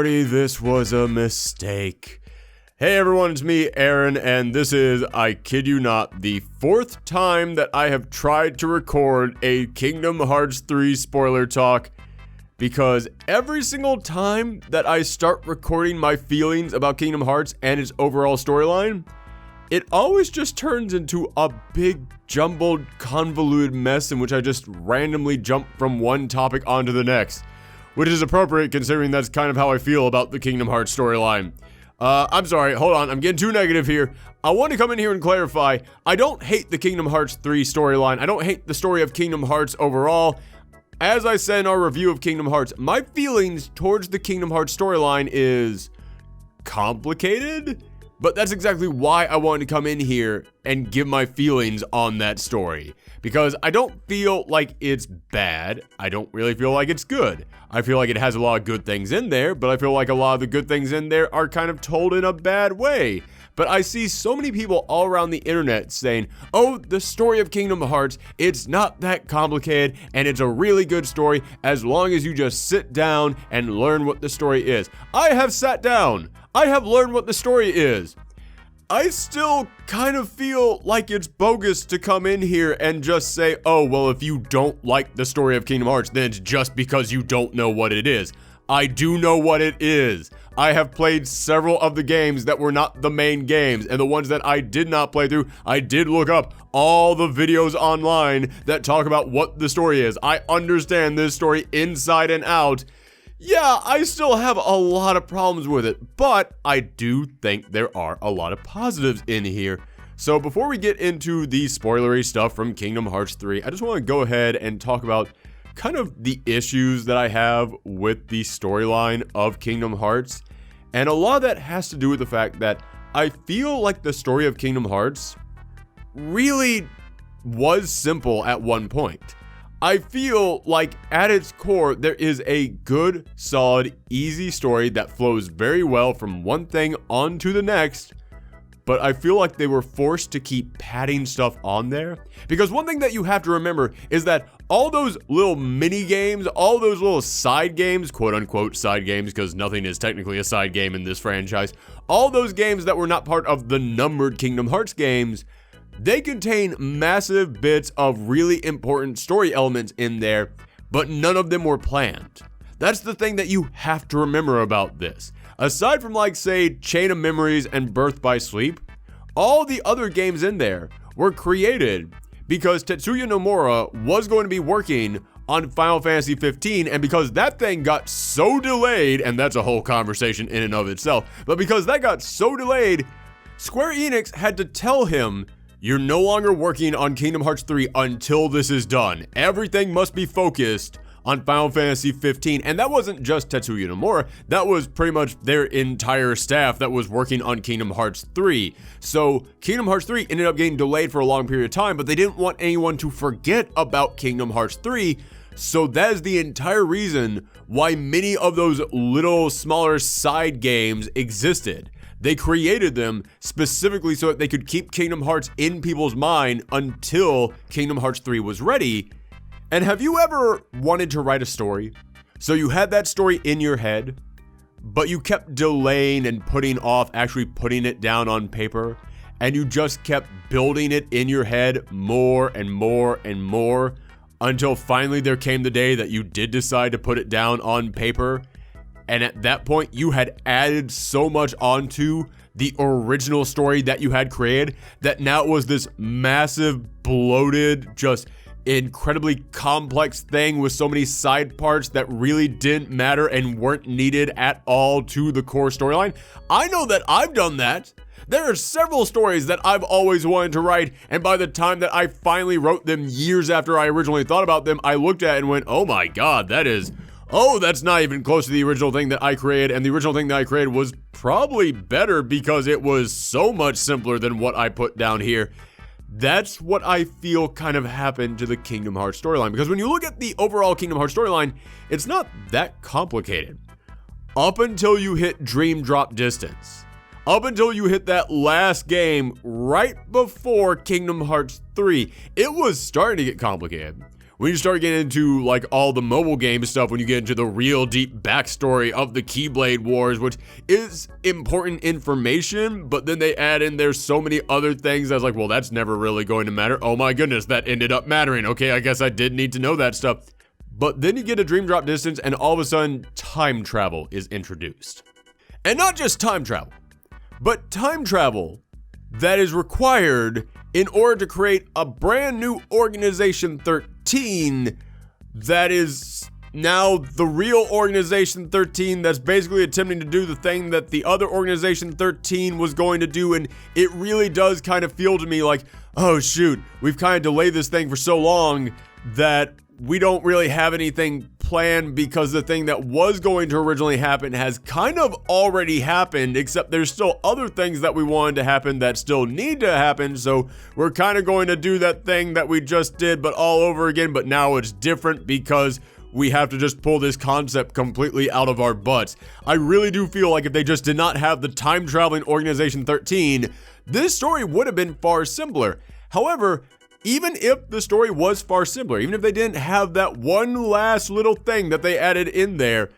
Morty, this was a mistake. Hey everyone, it's me, Aaron, and this is, I kid you not, the 4th time that I have tried to record a Kingdom Hearts 3 spoiler talk, because every single time that I start recording my feelings about Kingdom Hearts and its overall storyline, it always just turns into a big, jumbled, convoluted mess in which I just randomly jump from one topic onto the next. Which is appropriate considering that's kind of how I feel about the Kingdom Hearts storyline. I'm sorry, hold on, I'm getting too negative here. I want to come in here and clarify, I don't hate the Kingdom Hearts 3 storyline. I don't hate the story of Kingdom Hearts overall. As I said in our review of Kingdom Hearts, my feelings towards the Kingdom Hearts storyline is complicated, but that's exactly why I wanted to come in here and give my feelings on that story. Because I don't feel like it's bad. I don't really feel like it's good. I feel like it has a lot of good things in there, but I feel like a lot of the good things in there are kind of told in a bad way. But I see so many people all around the internet saying, oh, the story of Kingdom Hearts, it's not that complicated, and it's a really good story as long as you just sit down and learn what the story is. I have sat down. I have learned what the story is. I still kind of feel like it's bogus to come in here and just say, oh, well, if you don't like the story of Kingdom Hearts, then it's just because you don't know what it is. I do know what it is. I have played several of the games that were not the main games, and the ones that I did not play through, I did look up all the videos online that talk about what the story is. I understand this story inside and out. Yeah, I still have a lot of problems with it, but I do think there are a lot of positives in here. So before we get into the spoilery stuff from Kingdom Hearts 3, I just want to go ahead and talk about kind of the issues that I have with the storyline of Kingdom Hearts. And a lot of that has to do with the fact that I feel like the story of Kingdom Hearts really was simple at one point. I feel like at its core, there is a good, solid, easy story that flows very well from one thing onto the next, but I feel like they were forced to keep padding stuff on there. Because one thing that you have to remember is that all those little mini games, all those little side games, quote unquote side games, because nothing is technically a side game in this franchise, all those games that were not part of the numbered Kingdom Hearts games, they contain massive bits of really important story elements in there, but none of them were planned. That's the thing that you have to remember about this. Aside from like say Chain of Memories and Birth by Sleep, all the other games in there were created because Tetsuya Nomura was going to be working on Final Fantasy 15, and because that thing got so delayed, and that's a whole conversation in and of itself, but because that got so delayed, Square Enix had to tell him, you're no longer working on Kingdom Hearts 3 until this is done. Everything must be focused on Final Fantasy 15. And that wasn't just Tetsuya Nomura, that was pretty much their entire staff that was working on Kingdom Hearts 3. So Kingdom Hearts 3 ended up getting delayed for a long period of time, but they didn't want anyone to forget about Kingdom Hearts 3. So that is the entire reason why many of those little smaller side games existed. They created them specifically so that they could keep Kingdom Hearts in people's mind until Kingdom Hearts 3 was ready. And have you ever wanted to write a story? So you had that story in your head, but you kept delaying and putting off actually putting it down on paper, and you just kept building it in your head more and more and more until finally there came the day that you did decide to put it down on paper. And at that point, you had added so much onto the original story that you had created that now it was this massive, bloated, just incredibly complex thing with so many side parts that really didn't matter and weren't needed at all to the core storyline. I know that I've done that. There are several stories that I've always wanted to write, and by the time that I finally wrote them years after I originally thought about them, I looked at it and went, oh my god, that's not even close to the original thing that I created, and the original thing that I created was probably better because it was so much simpler than what I put down here. That's what I feel kind of happened to the Kingdom Hearts storyline, because when you look at the overall Kingdom Hearts storyline, it's not that complicated. Up until you hit Dream Drop Distance. Up until you hit that last game right before Kingdom Hearts 3, it was starting to get complicated. when you start getting into like all the mobile game stuff, when you get into the real deep backstory of the Keyblade Wars, which is important information, but then they add in there's so many other things that's like, well, that's never really going to matter. Oh my goodness, that ended up mattering. Okay, I guess I did need to know that stuff. But then you get a Dream Drop Distance and all of a sudden time travel is introduced. And not just time travel, but time travel that is required in order to create a brand new Organization 13 that is now the real Organization 13 that's basically attempting to do the thing that the other Organization 13 was going to do. And it really does kind of feel to me like, oh shoot, we've kind of delayed this thing for so long that we don't really have anything planned, because the thing that was going to originally happen has kind of already happened, except there's still other things that we wanted to happen that still need to happen. So we're kind of going to do that thing that we just did, but all over again. But now it's different because we have to just pull this concept completely out of our butts. I really do feel like if they just did not have the time traveling Organization 13, this story would have been far simpler. However, even if the story was far simpler, even if they didn't have that one last little thing that they added in there,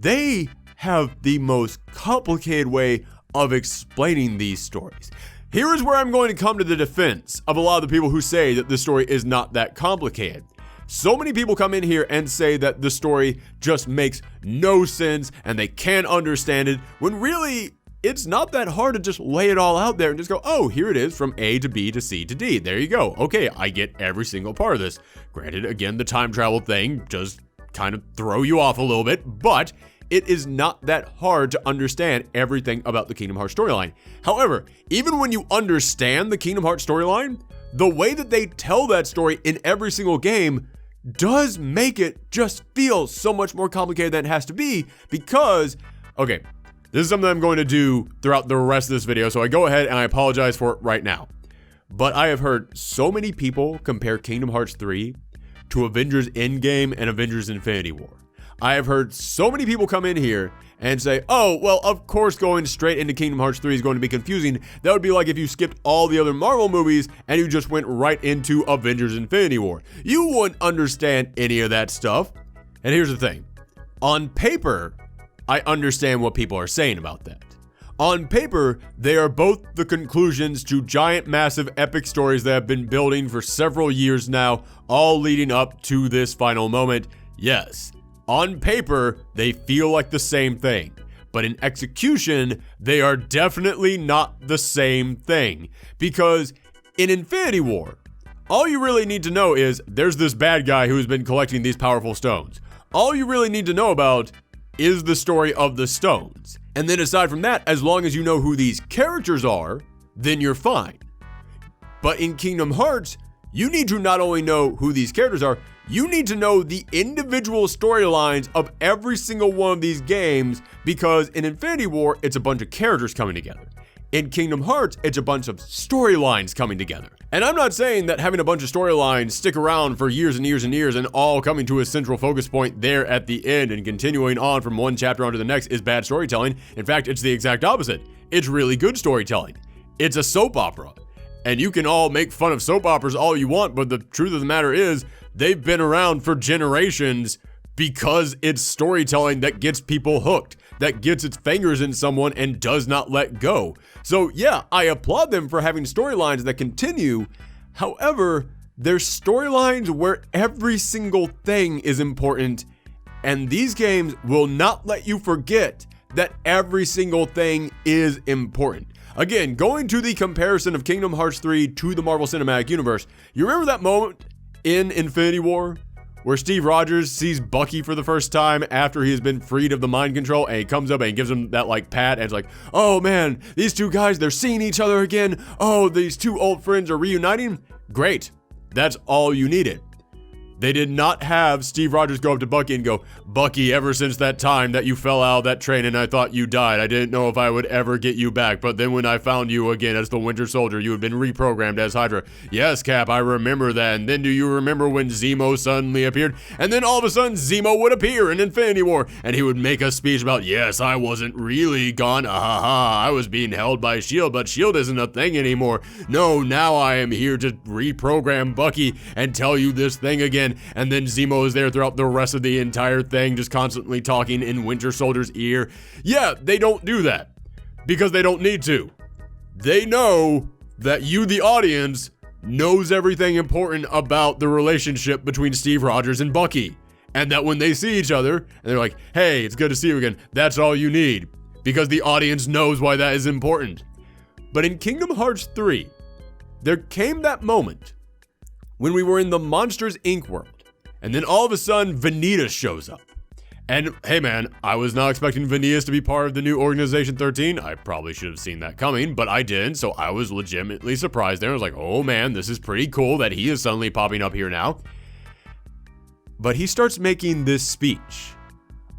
they have the most complicated way of explaining these stories. Here is where I'm going to come to the defense of a lot of the people who say that the story is not that complicated. So many people come in here and say that the story just makes no sense and they can't understand it, when really it's not that hard to just lay it all out there and just go, oh, here it is from A to B to C to D. There you go. Okay, I get every single part of this. Granted, again, the time travel thing just kind of throw you off a little bit, but it is not that hard to understand everything about the Kingdom Hearts storyline. However, even when you understand the Kingdom Hearts storyline, the way that they tell that story in every single game does make it just feel so much more complicated than it has to be, because, okay, this is something I'm going to do throughout the rest of this video, so I go ahead and I apologize for it right now. But I have heard so many people compare Kingdom Hearts 3 to Avengers Endgame and Avengers Infinity War. I have heard so many people come in here and say, oh, well, of course going straight into Kingdom Hearts 3 is going to be confusing. That would be like if you skipped all the other Marvel movies and you just went right into Avengers Infinity War. You wouldn't understand any of that stuff. And here's the thing. On paper, I understand what people are saying about that. On paper, they are both the conclusions to giant, massive, epic stories that have been building for several years now, all leading up to this final moment. Yes, on paper, they feel like the same thing, but in execution, they are definitely not the same thing. Because in Infinity War, all you really need to know is there's this bad guy who's been collecting these powerful stones. All you really need to know about is the story of the stones. And then aside from that, as long as you know who these characters are, then you're fine. But in Kingdom Hearts, you need to not only know who these characters are, you need to know the individual storylines of every single one of these games, because in Infinity War, it's a bunch of characters coming together. In Kingdom Hearts, it's a bunch of storylines coming together. And I'm not saying that having a bunch of storylines stick around for years and years and years and all coming to a central focus point there at the end and continuing on from one chapter onto the next is bad storytelling. In fact, it's the exact opposite. It's really good storytelling. It's a soap opera. And you can all make fun of soap operas all you want, but the truth of the matter is they've been around for generations because it's storytelling that gets people hooked, that gets its fingers in someone and does not let go. So yeah, I applaud them for having storylines that continue. However, there's storylines where every single thing is important, and these games will not let you forget that every single thing is important. Again, going to the comparison of Kingdom Hearts 3 to the Marvel Cinematic Universe, you remember that moment in Infinity War where Steve Rogers sees Bucky for the first time after he has been freed of the mind control, and he comes up and he gives him that like pat, and it's like, oh man, these two guys, they're seeing each other again. Oh, these two old friends are reuniting. Great. That's all you needed. They did not have Steve Rogers go up to Bucky and go, Bucky, ever since that time that you fell out of that train and I thought you died, I didn't know if I would ever get you back. But then when I found you again as the Winter Soldier, you had been reprogrammed as Hydra. Yes, Cap, I remember that. And then do you remember when Zemo suddenly appeared? And then all of a sudden, Zemo would appear in Infinity War. And he would make a speech about, yes, I wasn't really gone. I was being held by S.H.I.E.L.D., but S.H.I.E.L.D. isn't a thing anymore. No, now I am here to reprogram Bucky and tell you this thing again. again, and then Zemo is there throughout the rest of the entire thing, just constantly talking in Winter Soldier's ear. Yeah, they don't do that because they don't need to. They know that you, the audience, knows everything important about the relationship between Steve Rogers and Bucky. And that when they see each other, and they're like, hey, it's good to see you again, that's all you need. Because the audience knows why that is important. But in Kingdom Hearts 3, there came that moment when we were in the Monsters, Inc. world. And then all of a sudden, Vanitas shows up. And hey man, I was not expecting Vanitas to be part of the new Organization 13. I probably should have seen that coming, but I didn't. So I was legitimately surprised there. I was like, oh man, this is pretty cool that he is suddenly popping up here now. But he starts making this speech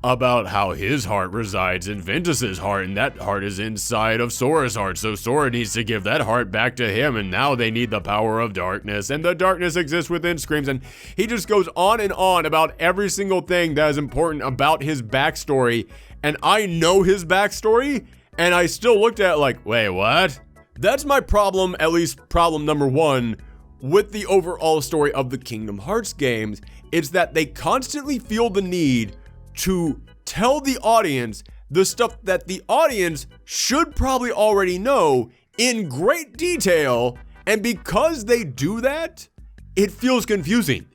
about how his heart resides in Ventus's heart, and that heart is inside of Sora's heart, so Sora needs to give that heart back to him, and now they need the power of darkness, and the darkness exists within Screams, and he just goes on and on about every single thing that is important about his backstory, and I know his backstory, and I still looked at it like, wait, what? That's my problem, at least problem number one, with the overall story of the Kingdom Hearts games. It's that they constantly feel the need to tell the audience the stuff that the audience should probably already know in great detail, and because they do that, it feels confusing.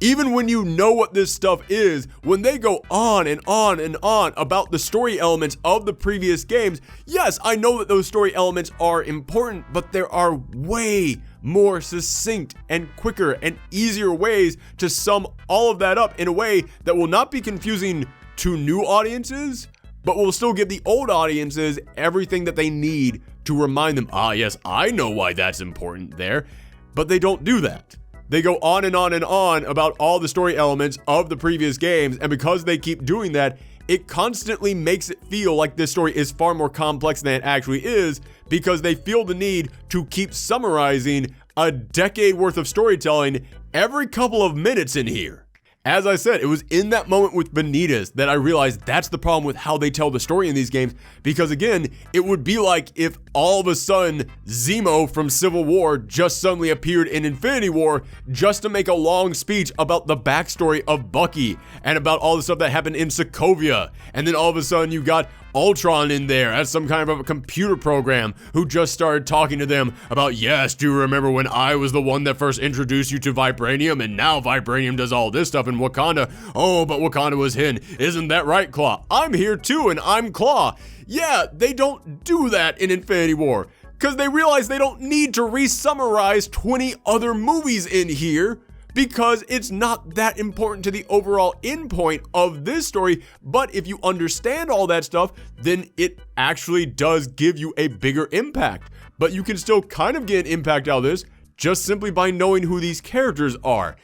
Even when you know what this stuff is, when they go on and on and on about the story elements of the previous games, yes, I know that those story elements are important, but there are way more succinct and quicker and easier ways to sum all of that up in a way that will not be confusing to new audiences, but will still give the old audiences everything that they need to remind them, ah yes, I know why that's important there, but they don't do that. They go on and on and on about all the story elements of the previous games, and because they keep doing that, it constantly makes it feel like this story is far more complex than it actually is, because they feel the need to keep summarizing a decade worth of storytelling every couple of minutes in here. As I said, it was in that moment with Vanitas that I realized that's the problem with how they tell the story in these games, because again, it would be like if all of a sudden Zemo from Civil War just suddenly appeared in Infinity War just to make a long speech about the backstory of Bucky and about all the stuff that happened in Sokovia, and then all of a sudden you got Ultron in there as some kind of a computer program who just started talking to them about, yes, do you remember when I was the one that first introduced you to Vibranium, and now Vibranium does all this stuff in Wakanda? Oh, but Wakanda was hidden. Isn't that right, Claw? I'm here too, and I'm Claw. Yeah, they don't do that in Infinity War, because they realize they don't need to re-summarize 20 other movies in here, because it's not that important to the overall endpoint of this story. But if you understand all that stuff, then it actually does give you a bigger impact. But you can still kind of get an impact out of this just simply by knowing who these characters are.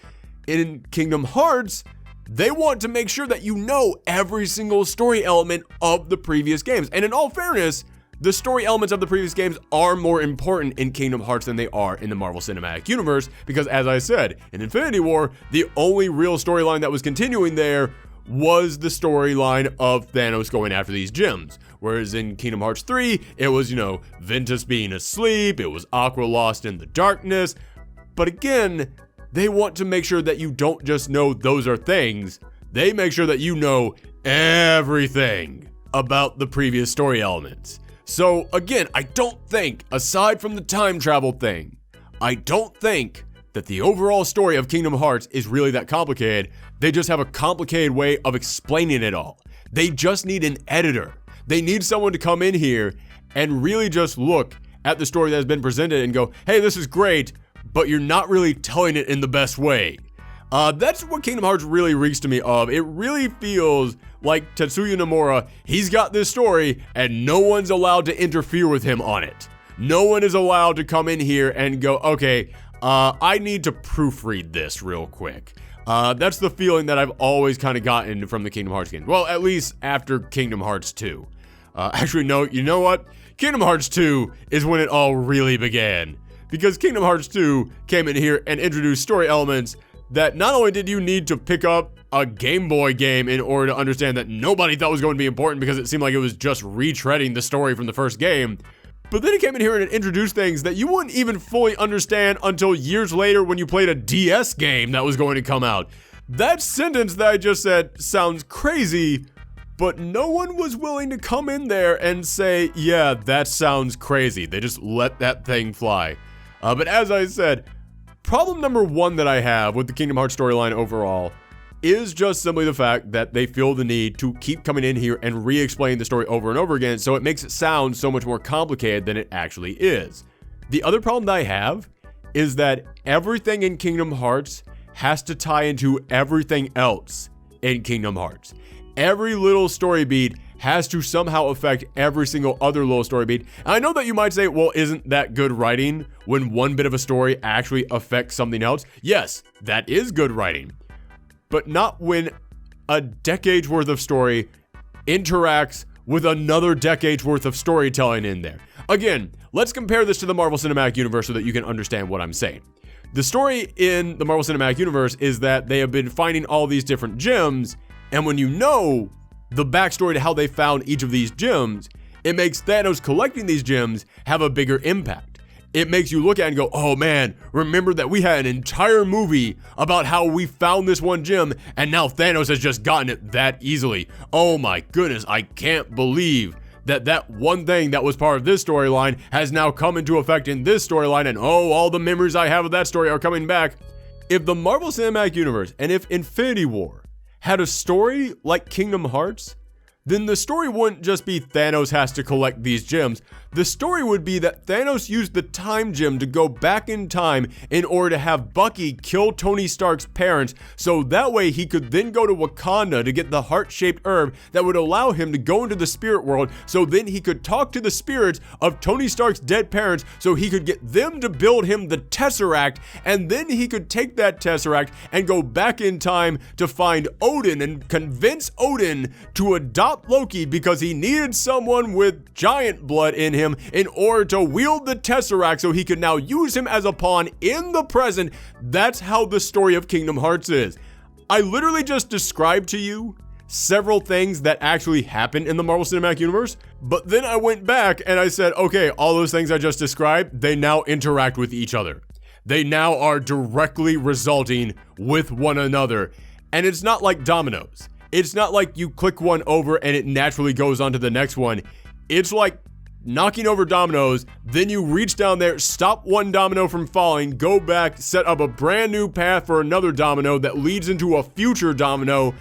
In Kingdom Hearts, they want to make sure that you know every single story element of the previous games. And in all fairness, the story elements of the previous games are more important in Kingdom Hearts than they are in the Marvel Cinematic Universe, because as I said, in Infinity War, the only real storyline that was continuing there was the storyline of Thanos going after these gems. Whereas in Kingdom Hearts 3, it was, Ventus being asleep, it was Aqua lost in the darkness. But again, they want to make sure that you don't just know those are things, they make sure that you know everything about the previous story elements. So again, I don't think, aside from the time travel thing, I don't think that the overall story of Kingdom Hearts is really that complicated. They just have a complicated way of explaining it all. They just need an editor. They need someone to come in here and really just look at the story that has been presented and go, hey, this is great, but you're not really telling it in the best way. That's what Kingdom Hearts really reeks to me of. It really feels like Tetsuya Nomura, he's got this story and no one's allowed to interfere with him on it. No one is allowed to come in here and go, okay, I need to proofread this real quick. That's the feeling that I've always kind of gotten from the Kingdom Hearts game. Well, at least after Kingdom Hearts 2. Actually, no, you know what? Kingdom Hearts 2 is when it all really began. Because Kingdom Hearts 2 came in here and introduced story elements that not only did you need to pick up a Game Boy game in order to understand that nobody thought was going to be important because it seemed like it was just retreading the story from the first game, But then it came in here and it introduced things that you wouldn't even fully understand until years later when you played a DS game that was going to come out. That sentence that I just said sounds crazy, but no one was willing to come in there and say, yeah, that sounds crazy. They just let that thing fly. But as I said, problem number one that I have with the Kingdom Hearts storyline overall is just simply the fact that they feel the need to keep coming in here and re-explain the story over and over again, so it makes it sound so much more complicated than it actually is. The other problem that I have is that everything in Kingdom Hearts has to tie into everything else in Kingdom Hearts. Every little story beat has to somehow affect every single other little story beat. And I know that you might say, well, isn't that good writing when one bit of a story actually affects something else? Yes, that is good writing. But not when a decade's worth of story interacts with another decade's worth of storytelling in there. Again, let's compare this to the Marvel Cinematic Universe so that you can understand what I'm saying. The story in the Marvel Cinematic Universe is that they have been finding all these different gems, and when you know the backstory to how they found each of these gems, it makes Thanos collecting these gems have a bigger impact. It makes you look at it and go, oh man, remember that we had an entire movie about how we found this one gem and now Thanos has just gotten it that easily. Oh my goodness, I can't believe that one thing that was part of this storyline has now come into effect in this storyline, and oh, all the memories I have of that story are coming back. If the Marvel Cinematic Universe and if Infinity War had a story like Kingdom Hearts, then the story wouldn't just be Thanos has to collect these gems. The story would be that Thanos used the time gem to go back in time in order to have Bucky kill Tony Stark's parents, so that way he could then go to Wakanda to get the heart-shaped herb that would allow him to go into the spirit world, so then he could talk to the spirits of Tony Stark's dead parents so he could get them to build him the Tesseract, and then he could take that Tesseract and go back in time to find Odin and convince Odin to adopt Loki because he needed someone with giant blood in him in order to wield the Tesseract so he could now use him as a pawn in the present. That's how the story of Kingdom Hearts is. I literally just described to you several things that actually happen in the Marvel Cinematic Universe, but then I went back and I said, okay, all those things I just described, they now interact with each other. They now are directly resulting with one another. And it's not like dominoes. It's not like you click one over and it naturally goes on to the next one. It's like knocking over dominoes, then you reach down there, stop one domino from falling, go back, set up a brand new path for another domino that leads into a future domino.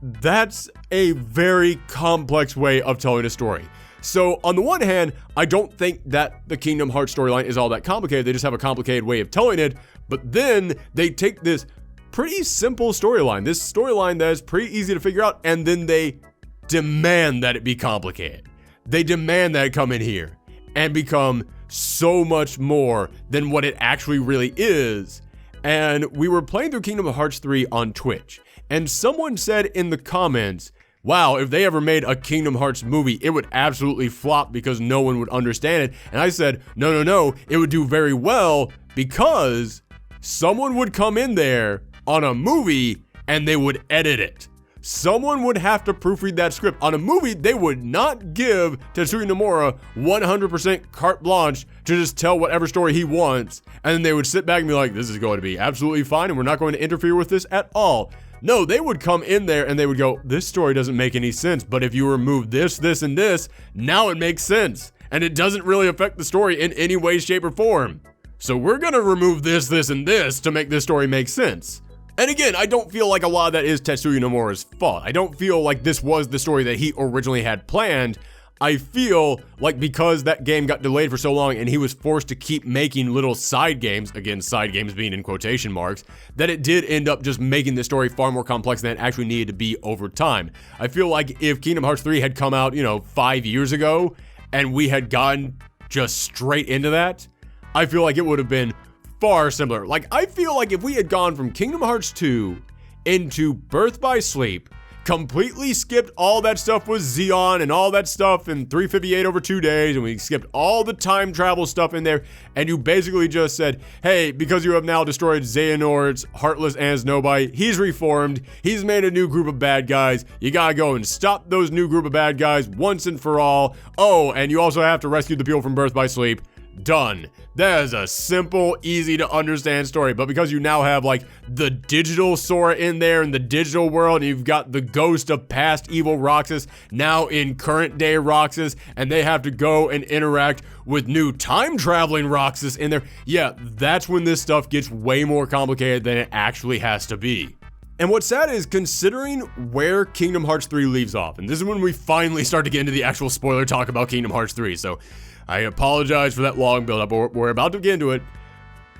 That's a very complex way of telling a story. So on the one hand, I don't think that the Kingdom Hearts storyline is all that complicated. They just have a complicated way of telling it. But then they take this pretty simple storyline, this storyline that is pretty easy to figure out, and then they demand that it be complicated. They demand that it come in here and become so much more than what it actually really is. And we were playing through Kingdom Hearts 3 on Twitch, and someone said in the comments, wow, if they ever made a Kingdom Hearts movie, it would absolutely flop because no one would understand it. And I said, no, it would do very well because someone would come in there on a movie and they would edit it. Someone would have to proofread that script. On a movie, they would not give Tetsuya Nomura 100% carte blanche to just tell whatever story he wants, and then they would sit back and be like, this is going to be absolutely fine and we're not going to interfere with this at all. No, they would come in there and they would go, this story doesn't make any sense, but if you remove this, this, and this, now it makes sense. And it doesn't really affect the story in any way, shape, or form. So we're gonna remove this, this, and this to make this story make sense. And again, I don't feel like a lot of that is Tetsuya Nomura's fault. I don't feel like this was the story that he originally had planned. I feel like because that game got delayed for so long and he was forced to keep making little side games, again, side games being in quotation marks, that it did end up just making the story far more complex than it actually needed to be over time. I feel like if Kingdom Hearts 3 had come out, 5 years ago and we had gotten just straight into that, I feel like it would have been far similar. Like, I feel like if we had gone from Kingdom Hearts 2 into Birth by Sleep, completely skipped all that stuff with Xeon and all that stuff in 358 over 2 days, and we skipped all the time travel stuff in there, and you basically just said, hey, because you have now destroyed Xehanort's heartless as nobody, he's reformed, he's made a new group of bad guys, you gotta go and stop those new group of bad guys once and for all. Oh, and you also have to rescue the people from Birth by Sleep. Done. That is a simple, easy to understand story, but because you now have like the digital Sora in there in the digital world, and you've got the ghost of past evil Roxas now in current day Roxas, and they have to go and interact with new time traveling Roxas in there, yeah, that's when this stuff gets way more complicated than it actually has to be. And what's sad is, considering where Kingdom Hearts 3 leaves off, and this is when we finally start to get into the actual spoiler talk about Kingdom Hearts 3, so I apologize for that long build-up, but we're about to get into it.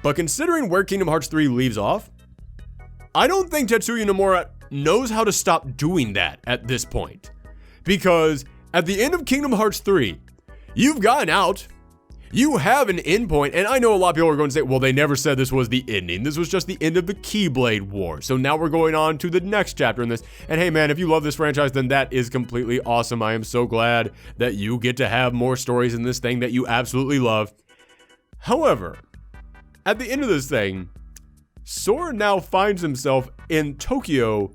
But considering where Kingdom Hearts 3 leaves off, I don't think Tetsuya Nomura knows how to stop doing that at this point. Because at the end of Kingdom Hearts 3, you've gotten out, you have an endpoint, and I know a lot of people are going to say, well, they never said this was the ending. This was just the end of the Keyblade War. So now we're going on to the next chapter in this. And hey, man, if you love this franchise, then that is completely awesome. I am so glad that you get to have more stories in this thing that you absolutely love. However, at the end of this thing, Sora now finds himself in Tokyo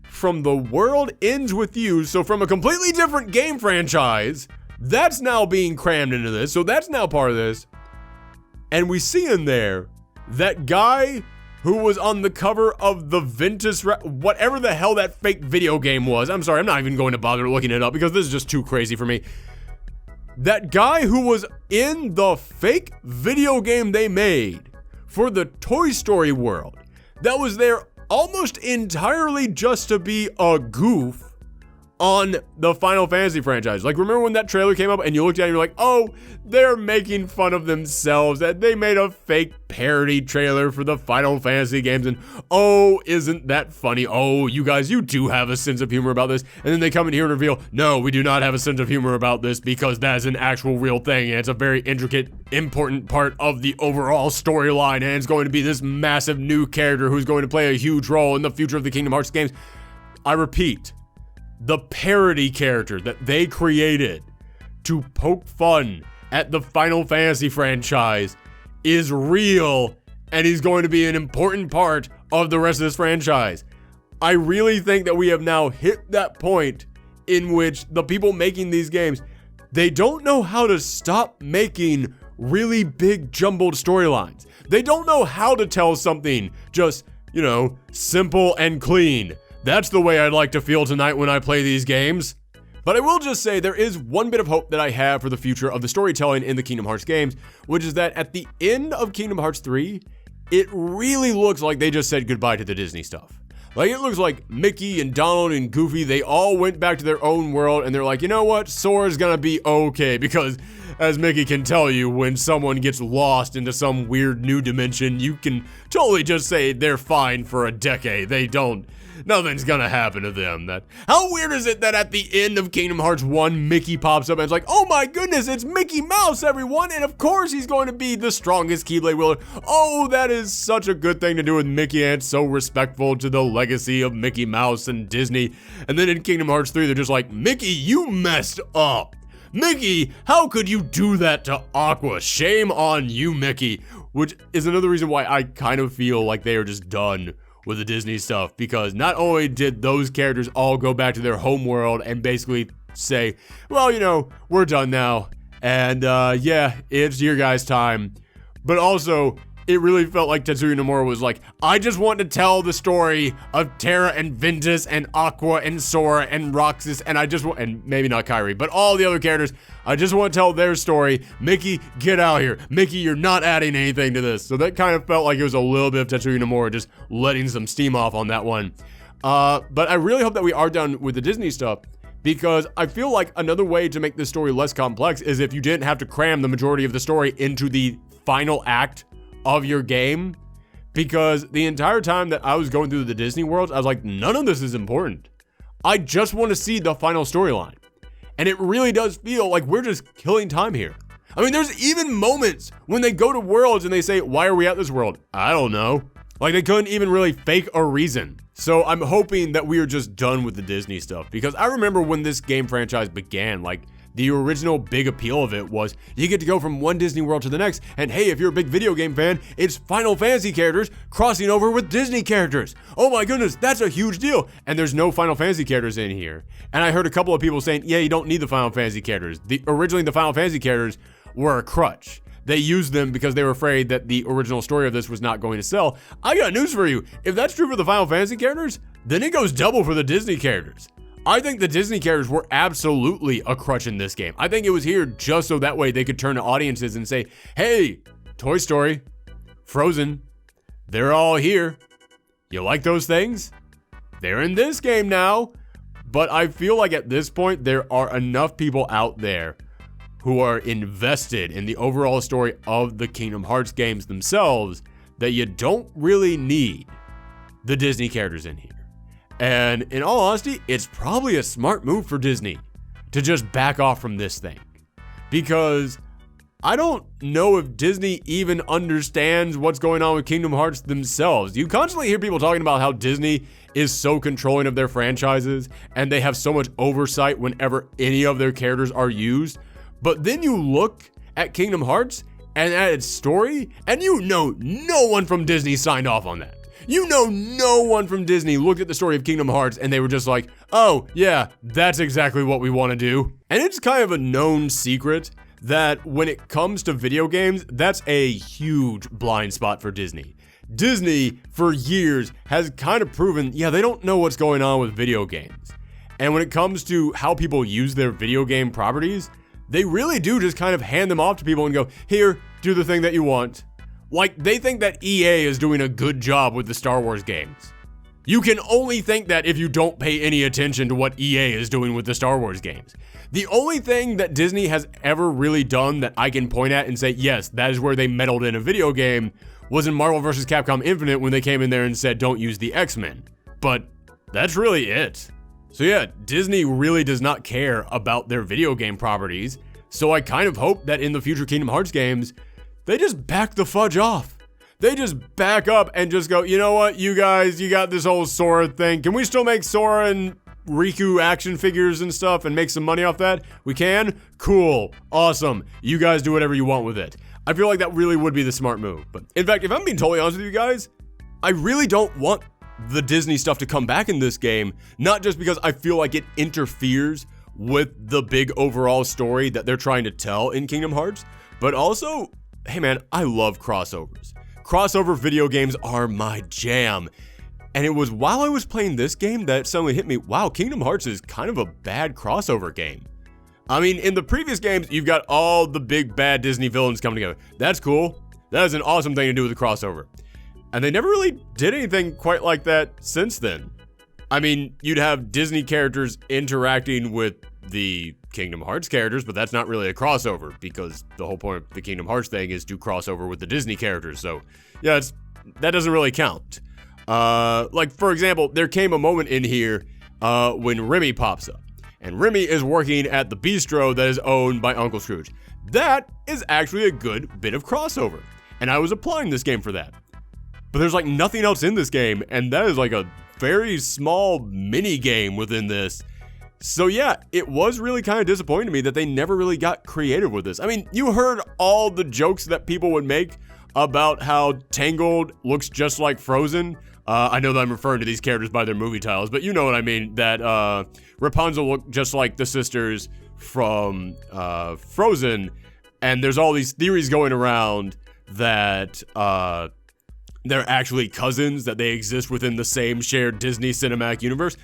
from The World Ends With You, so from a completely different game franchise. That's now being crammed into this, so that's now part of this. And we see in there that guy who was on the cover of the Ventus, whatever the hell that fake video game was. I'm sorry, I'm not even going to bother looking it up because this is just too crazy for me. That guy who was in the fake video game they made for the Toy Story world, that was there almost entirely just to be a goof on the Final Fantasy franchise. Like, remember when that trailer came up and you looked at it and you're like, oh, they're making fun of themselves, that they made a fake parody trailer for the Final Fantasy games, and oh, isn't that funny? Oh, you guys, you do have a sense of humor about this. And then they come in here and reveal, no, we do not have a sense of humor about this because that is an actual real thing, and it's a very intricate, important part of the overall storyline, and it's going to be this massive new character who's going to play a huge role in the future of the Kingdom Hearts games. I repeat, the parody character that they created to poke fun at the Final Fantasy franchise is real, and he's going to be an important part of the rest of this franchise. I really think that we have now hit that point in which the people making these games, they don't know how to stop making really big jumbled storylines. They don't know how to tell something just, you know, simple and clean. That's the way I'd like to feel tonight when I play these games. But I will just say there is one bit of hope that I have for the future of the storytelling in the Kingdom Hearts games, which is that at the end of Kingdom Hearts 3, it really looks like they just said goodbye to the Disney stuff. Like, it looks like Mickey and Donald and Goofy, they all went back to their own world, and they're like, you know what, Sora's gonna be okay, because as Mickey can tell you, when someone gets lost into some weird new dimension, you can totally just say they're fine for a decade. Nothing's gonna happen to them. How weird is it that at the end of Kingdom Hearts 1, Mickey pops up and it's like, oh my goodness, it's Mickey Mouse, everyone, and of course he's going to be the strongest Keyblade wielder. Oh, that is such a good thing to do with Mickey, and it's so respectful to the legacy of Mickey Mouse and Disney. And then in Kingdom Hearts 3, they're just like, Mickey, you messed up. Mickey, how could you do that to Aqua? Shame on you, Mickey. Which is another reason why I kind of feel like they are just done with the Disney stuff, because not only did those characters all go back to their home world and basically say, well, you know, we're done now, and yeah, it's your guys' time, but also it really felt like Tetsuya Nomura was like, I just want to tell the story of Terra and Ventus and Aqua and Sora and Roxas, and and maybe not Kairi, but all the other characters, I just want to tell their story. Mickey, get out here. Mickey, you're not adding anything to this. So that kind of felt like it was a little bit of Tetsuya Nomura just letting some steam off on that one. But I really hope that we are done with the Disney stuff, because I feel like another way to make this story less complex is if you didn't have to cram the majority of the story into the final act of your game, because the entire time that I was going through the Disney worlds, I was like, none of this is important. I just want to see the final storyline. And it really does feel like we're just killing time here. I mean, there's even moments when they go to worlds and they say, why are we at this world? I don't know. Like, they couldn't even really fake a reason. So I'm hoping that we are just done with the Disney stuff, because I remember when this game franchise began, like, the original big appeal of it was you get to go from one Disney world to the next, and hey, if you're a big video game fan, it's Final Fantasy characters crossing over with Disney characters. Oh my goodness, that's a huge deal. And there's no Final Fantasy characters in here. And I heard a couple of people saying, yeah, you don't need the Final Fantasy characters. Originally, the Final Fantasy characters were a crutch. They used them because they were afraid that the original story of this was not going to sell. I got news for you. If that's true for the Final Fantasy characters, then it goes double for the Disney characters. I think the Disney characters were absolutely a crutch in this game. I think it was here just so that way they could turn to audiences and say, hey, Toy Story, Frozen, they're all here. You like those things? They're in this game now. But I feel like at this point, there are enough people out there who are invested in the overall story of the Kingdom Hearts games themselves that you don't really need the Disney characters in here. And in all honesty, it's probably a smart move for Disney to just back off from this thing. Because I don't know if Disney even understands what's going on with Kingdom Hearts themselves. You constantly hear people talking about how Disney is so controlling of their franchises and they have so much oversight whenever any of their characters are used. But then you look at Kingdom Hearts and at its story, and you know no one from Disney signed off on that. You know no one from Disney looked at the story of Kingdom Hearts and they were just like, oh yeah, that's exactly what we want to do. And it's kind of a known secret that when it comes to video games, that's a huge blind spot for Disney. Disney, for years, has kind of proven, yeah, they don't know what's going on with video games. And when it comes to how people use their video game properties, they really do just kind of hand them off to people and go, here, do the thing that you want. Like, they think that EA is doing a good job with the Star Wars games. You can only think that if you don't pay any attention to what EA is doing with the Star Wars games. The only thing that Disney has ever really done that I can point at and say, yes, that is where they meddled in a video game, was in Marvel vs. Capcom Infinite when they came in there and said, don't use the X-Men. But that's really it. So yeah, Disney really does not care about their video game properties. So I kind of hope that in the future Kingdom Hearts games, they just back the fudge off. They just back up and just go, you know what, you guys, you got this whole Sora thing. Can we still make Sora and Riku action figures and stuff and make some money off that? We can? Cool. Awesome. You guys do whatever you want with it. I feel like that really would be the smart move. But in fact, if I'm being totally honest with you guys, I really don't want the Disney stuff to come back in this game, not just because I feel like it interferes with the big overall story that they're trying to tell in Kingdom Hearts, but also, hey man, I love crossovers. Crossover video games are my jam. And it was while I was playing this game that suddenly hit me, wow, Kingdom Hearts is kind of a bad crossover game. I mean, in the previous games, you've got all the big bad Disney villains coming together. That's cool. That is an awesome thing to do with a crossover. And they never really did anything quite like that since then. I mean, you'd have Disney characters interacting with the Kingdom Hearts characters, but that's not really a crossover because the whole point of the Kingdom Hearts thing is to cross over with the Disney characters. So yeah, that doesn't really count. Like for example, there came a moment in here when Remy pops up, and Remy is working at the bistro that is owned by Uncle Scrooge. That is actually a good bit of crossover, and I was applying this game for that. But there's like nothing else in this game, and that is like a very small mini game within this. So yeah, it was really kind of disappointing to me that they never really got creative with this. I mean, you heard all the jokes that people would make about how Tangled looks just like Frozen. I know that I'm referring to these characters by their movie titles, but you know what I mean, that Rapunzel looked just like the sisters from Frozen, and there's all these theories going around that they're actually cousins, that they exist within the same shared Disney cinematic universe.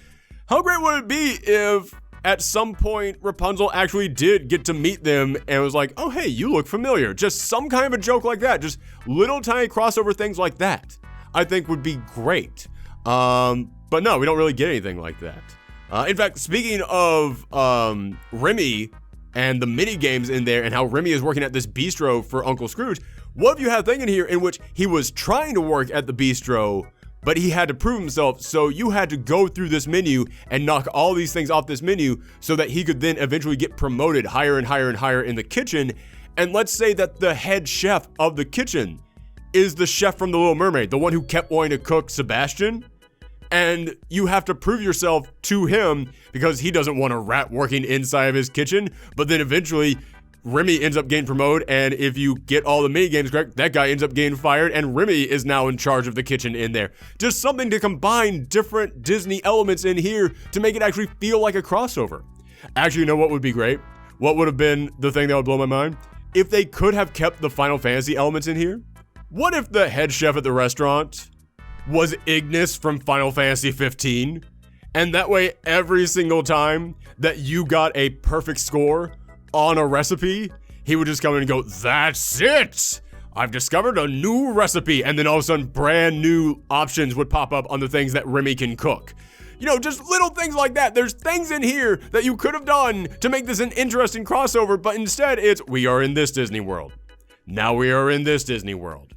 How great would it be if at some point Rapunzel actually did get to meet them and was like, oh hey, you look familiar. Just some kind of a joke like that. Just little tiny crossover things like that, I think would be great. But no, we don't really get anything like that. In fact, speaking of Remy and the mini games in there and how Remy is working at this bistro for Uncle Scrooge, what if you had a thing in here in which he was trying to work at the bistro, but he had to prove himself, so you had to go through this menu and knock all these things off this menu so that he could then eventually get promoted higher and higher and higher in the kitchen. And let's say that the head chef of the kitchen is the chef from The Little Mermaid, the one who kept wanting to cook Sebastian. And you have to prove yourself to him because he doesn't want a rat working inside of his kitchen. But then eventually, Remy ends up getting promoted, and if you get all the minigames correct, that guy ends up getting fired, and Remy is now in charge of the kitchen in there. Just something to combine different Disney elements in here to make it actually feel like a crossover. Actually, you know what would be great? What would have been the thing that would blow my mind? If they could have kept the Final Fantasy elements in here. What if the head chef at the restaurant was Ignis from Final Fantasy 15? And that way, every single time that you got a perfect score on a recipe, he would just come in and go, "That's it! I've discovered a new recipe." And then all of a sudden, brand new options would pop up on the things that Remy can cook. You know, just little things like that. There's things in here that you could have done to make this an interesting crossover, but instead it's, we are in this Disney world. Now we are in this Disney world.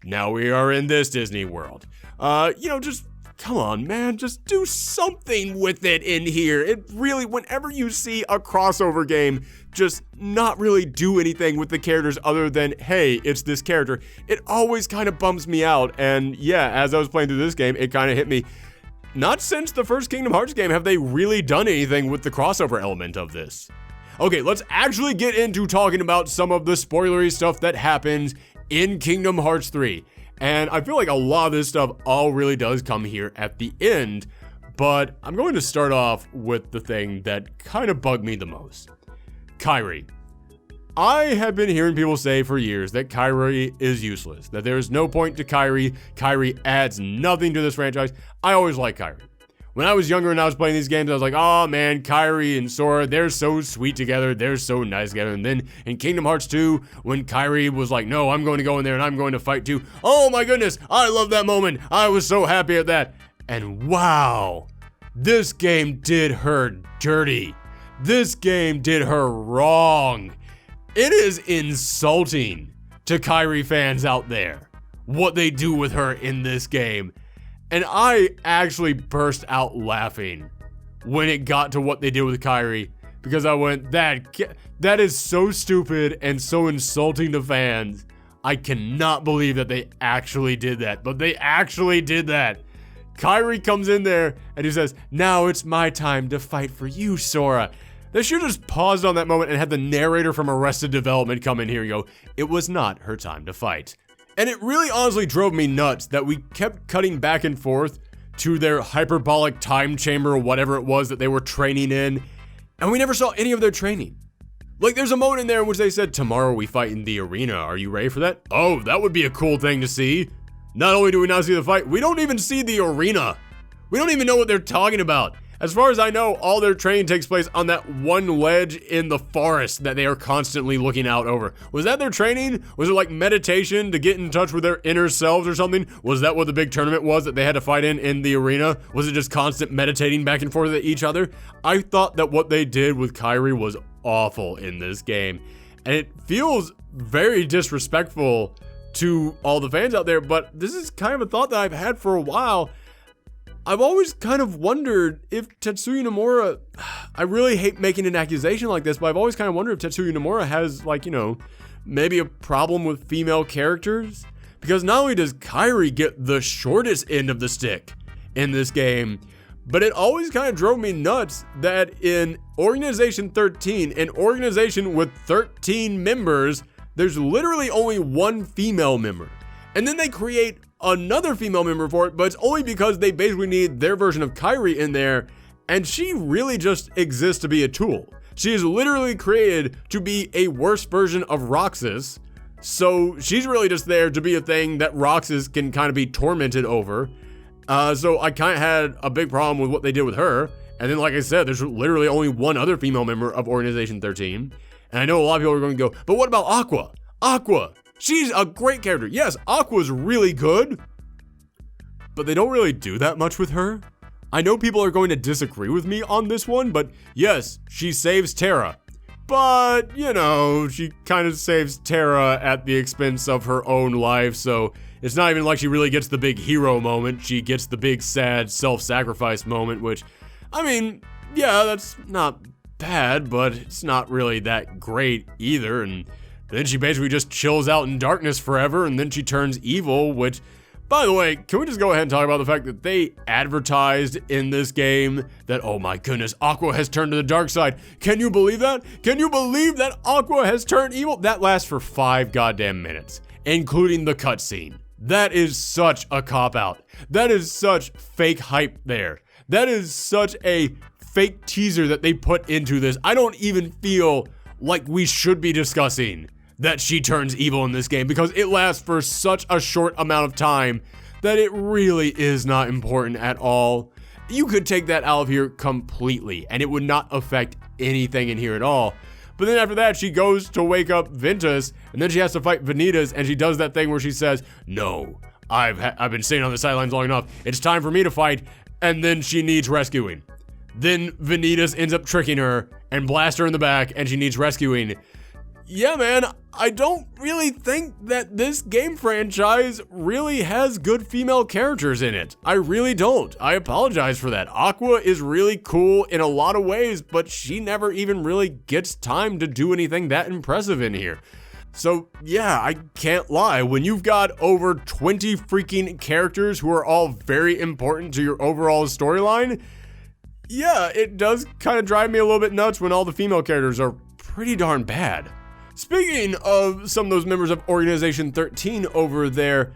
Now we are in this Disney world. Just come on, man. Just do something with it in here. It really, whenever you see a crossover game just not really do anything with the characters other than, hey, it's this character, it always kind of bums me out. And yeah, as I was playing through this game, it kind of hit me. Not since the first Kingdom Hearts game have they really done anything with the crossover element of this. Okay, let's actually get into talking about some of the spoilery stuff that happens in Kingdom Hearts 3. And I feel like a lot of this stuff all really does come here at the end, but I'm going to start off with the thing that kind of bugged me the most. Kairi. I have been hearing people say for years that Kairi is useless, that there is no point to Kairi. Kairi adds nothing to this franchise. I always liked Kairi. When I was younger and I was playing these games, I was like, oh man, Kairi and Sora, they're so sweet together. They're so nice together. And then in Kingdom Hearts 2, when Kairi was like, no, I'm going to go in there and I'm going to fight too. Oh my goodness, I love that moment. I was so happy at that. And wow, this game did her dirty. This game did her wrong. It is insulting to Kairi fans out there, what they do with her in this game. And I actually burst out laughing when it got to what they did with Kairi, because I went, that is so stupid and so insulting to fans. I cannot believe that they actually did that, but they actually did that. Kairi comes in there and he says, now it's my time to fight for you, Sora. They should have just paused on that moment and had the narrator from Arrested Development come in here and go, it was not her time to fight. And it really honestly drove me nuts that we kept cutting back and forth to their hyperbolic time chamber or whatever it was that they were training in, and we never saw any of their training. Like, there's a moment in there in which they said, tomorrow we fight in the arena. Are you ready for that? Oh, that would be a cool thing to see. Not only do we not see the fight, we don't even see the arena. We don't even know what they're talking about. As far as I know, all their training takes place on that one ledge in the forest that they are constantly looking out over. Was that their training? Was it like meditation to get in touch with their inner selves or something? Was that what the big tournament was that they had to fight in the arena? Was it just constant meditating back and forth at each other? I thought that what they did with Kairi was awful in this game. And it feels very disrespectful to all the fans out there, but this is kind of a thought that I've had for a while. I've always kind of wondered if Tetsuya Nomura, I really hate making an accusation like this, but I've always kind of wondered if Tetsuya Nomura has, like, you know, maybe a problem with female characters. Because not only does Kairi get the shortest end of the stick in this game, but it always kind of drove me nuts that in Organization 13, an organization with 13 members, there's literally only one female member. And then they create another female member for it, but it's only because they basically need their version of Kairi in there, and she really just exists to be a tool. She is literally created to be a worse version of Roxas, so she's really just there to be a thing that Roxas can kind of be tormented over. So I kind of had a big problem with what they did with her, and then like I said, there's literally only one other female member of Organization 13, and I know a lot of people are going to go, but what about Aqua? Aqua! She's a great character. Yes, Aqua's really good, but they don't really do that much with her. I know people are going to disagree with me on this one, but yes, she saves Terra. But, you know, she kind of saves Terra at the expense of her own life, so it's not even like she really gets the big hero moment. She gets the big sad self-sacrifice moment, which, I mean, yeah, that's not bad, but it's not really that great either, and Then she basically just chills out in darkness forever, and then she turns evil, which, by the way, can we just go ahead and talk about the fact that they advertised in this game that, oh my goodness, Aqua has turned to the dark side. Can you believe that? Can you believe that Aqua has turned evil? That lasts for 5 goddamn minutes, including the cutscene. That is such a cop-out. That is such fake hype there. That is such a fake teaser that they put into this. I don't even feel like we should be discussing that she turns evil in this game, because it lasts for such a short amount of time that it really is not important at all. You could take that out of here completely and it would not affect anything in here at all. But then after that, she goes to wake up Ventus, and then she has to fight Vanitas, and she does that thing where she says, no, I've been sitting on the sidelines long enough. It's time for me to fight, and then she needs rescuing. Then Vanitas ends up tricking her and blasts her in the back, and she needs rescuing. Yeah, man, I don't really think that this game franchise really has good female characters in it. I really don't. I apologize for that. Aqua is really cool in a lot of ways, but she never even really gets time to do anything that impressive in here. So yeah, I can't lie. When you've got over 20 freaking characters who are all very important to your overall storyline, yeah, it does kind of drive me a little bit nuts when all the female characters are pretty darn bad. Speaking of some of those members of Organization 13 over there,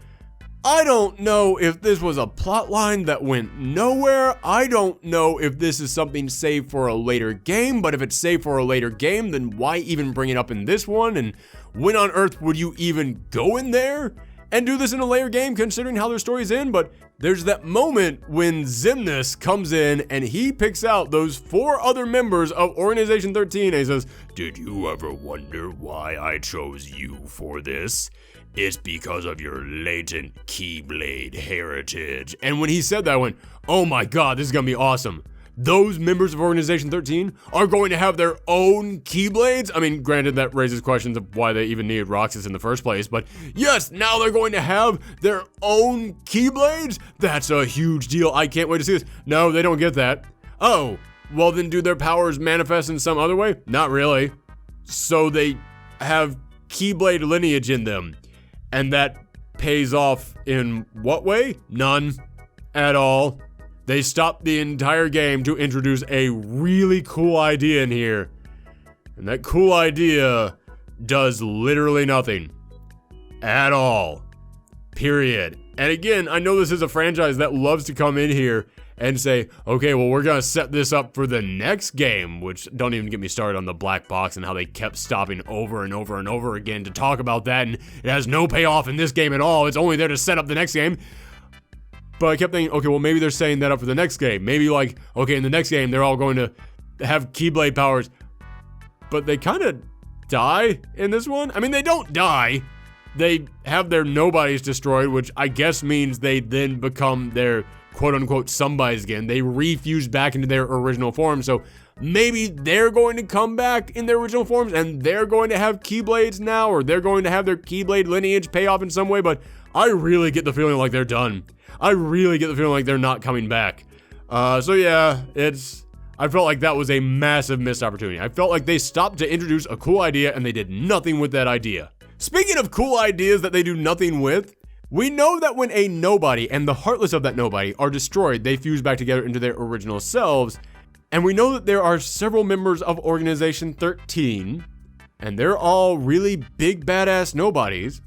I don't know if this was a plotline that went nowhere. I don't know if this is something saved for a later game, but if it's saved for a later game, then why even bring it up in this one? And when on earth would you even go in there and do this in a later game, considering how their story's in? But there's that moment when Xemnas comes in and he picks out those 4 other members of Organization 13 and he says, did you ever wonder why I chose you for this? It's because of your latent Keyblade heritage. And when he said that, I went, oh my god, this is gonna be awesome. Those members of Organization 13 are going to have their own Keyblades? I mean, granted, that raises questions of why they even needed Roxas in the first place, but yes, now they're going to have their own Keyblades? That's a huge deal. I can't wait to see this. No, they don't get that. Oh, well then do their powers manifest in some other way? Not really. So they have Keyblade lineage in them, and that pays off in what way? None at all. They stopped the entire game to introduce a really cool idea in here. And that cool idea does literally nothing. At all. Period. And again, I know this is a franchise that loves to come in here and say, okay, well, we're gonna set this up for the next game, which don't even get me started on the black box and how they kept stopping over and over and over again to talk about that, and it has no payoff in this game at all. It's only there to set up the next game. But I kept thinking, okay, well, maybe they're setting that up for the next game. Maybe like, okay, in the next game, they're all going to have Keyblade powers. But they kind of die in this one. I mean, they don't die. They have their nobodies destroyed, which I guess means they then become their quote-unquote somebodies again. They refuse back into their original form. So maybe they're going to come back in their original forms and they're going to have Keyblades now, or they're going to have their Keyblade lineage pay off in some way. But I really get the feeling like they're done. I really get the feeling like they're not coming back. So yeah, I felt like that was a massive missed opportunity. I felt like they stopped to introduce a cool idea and they did nothing with that idea. Speaking of cool ideas that they do nothing with, we know that when a nobody and the heartless of that nobody are destroyed, they fuse back together into their original selves. And we know that there are several members of Organization 13, and they're all really big badass nobodies.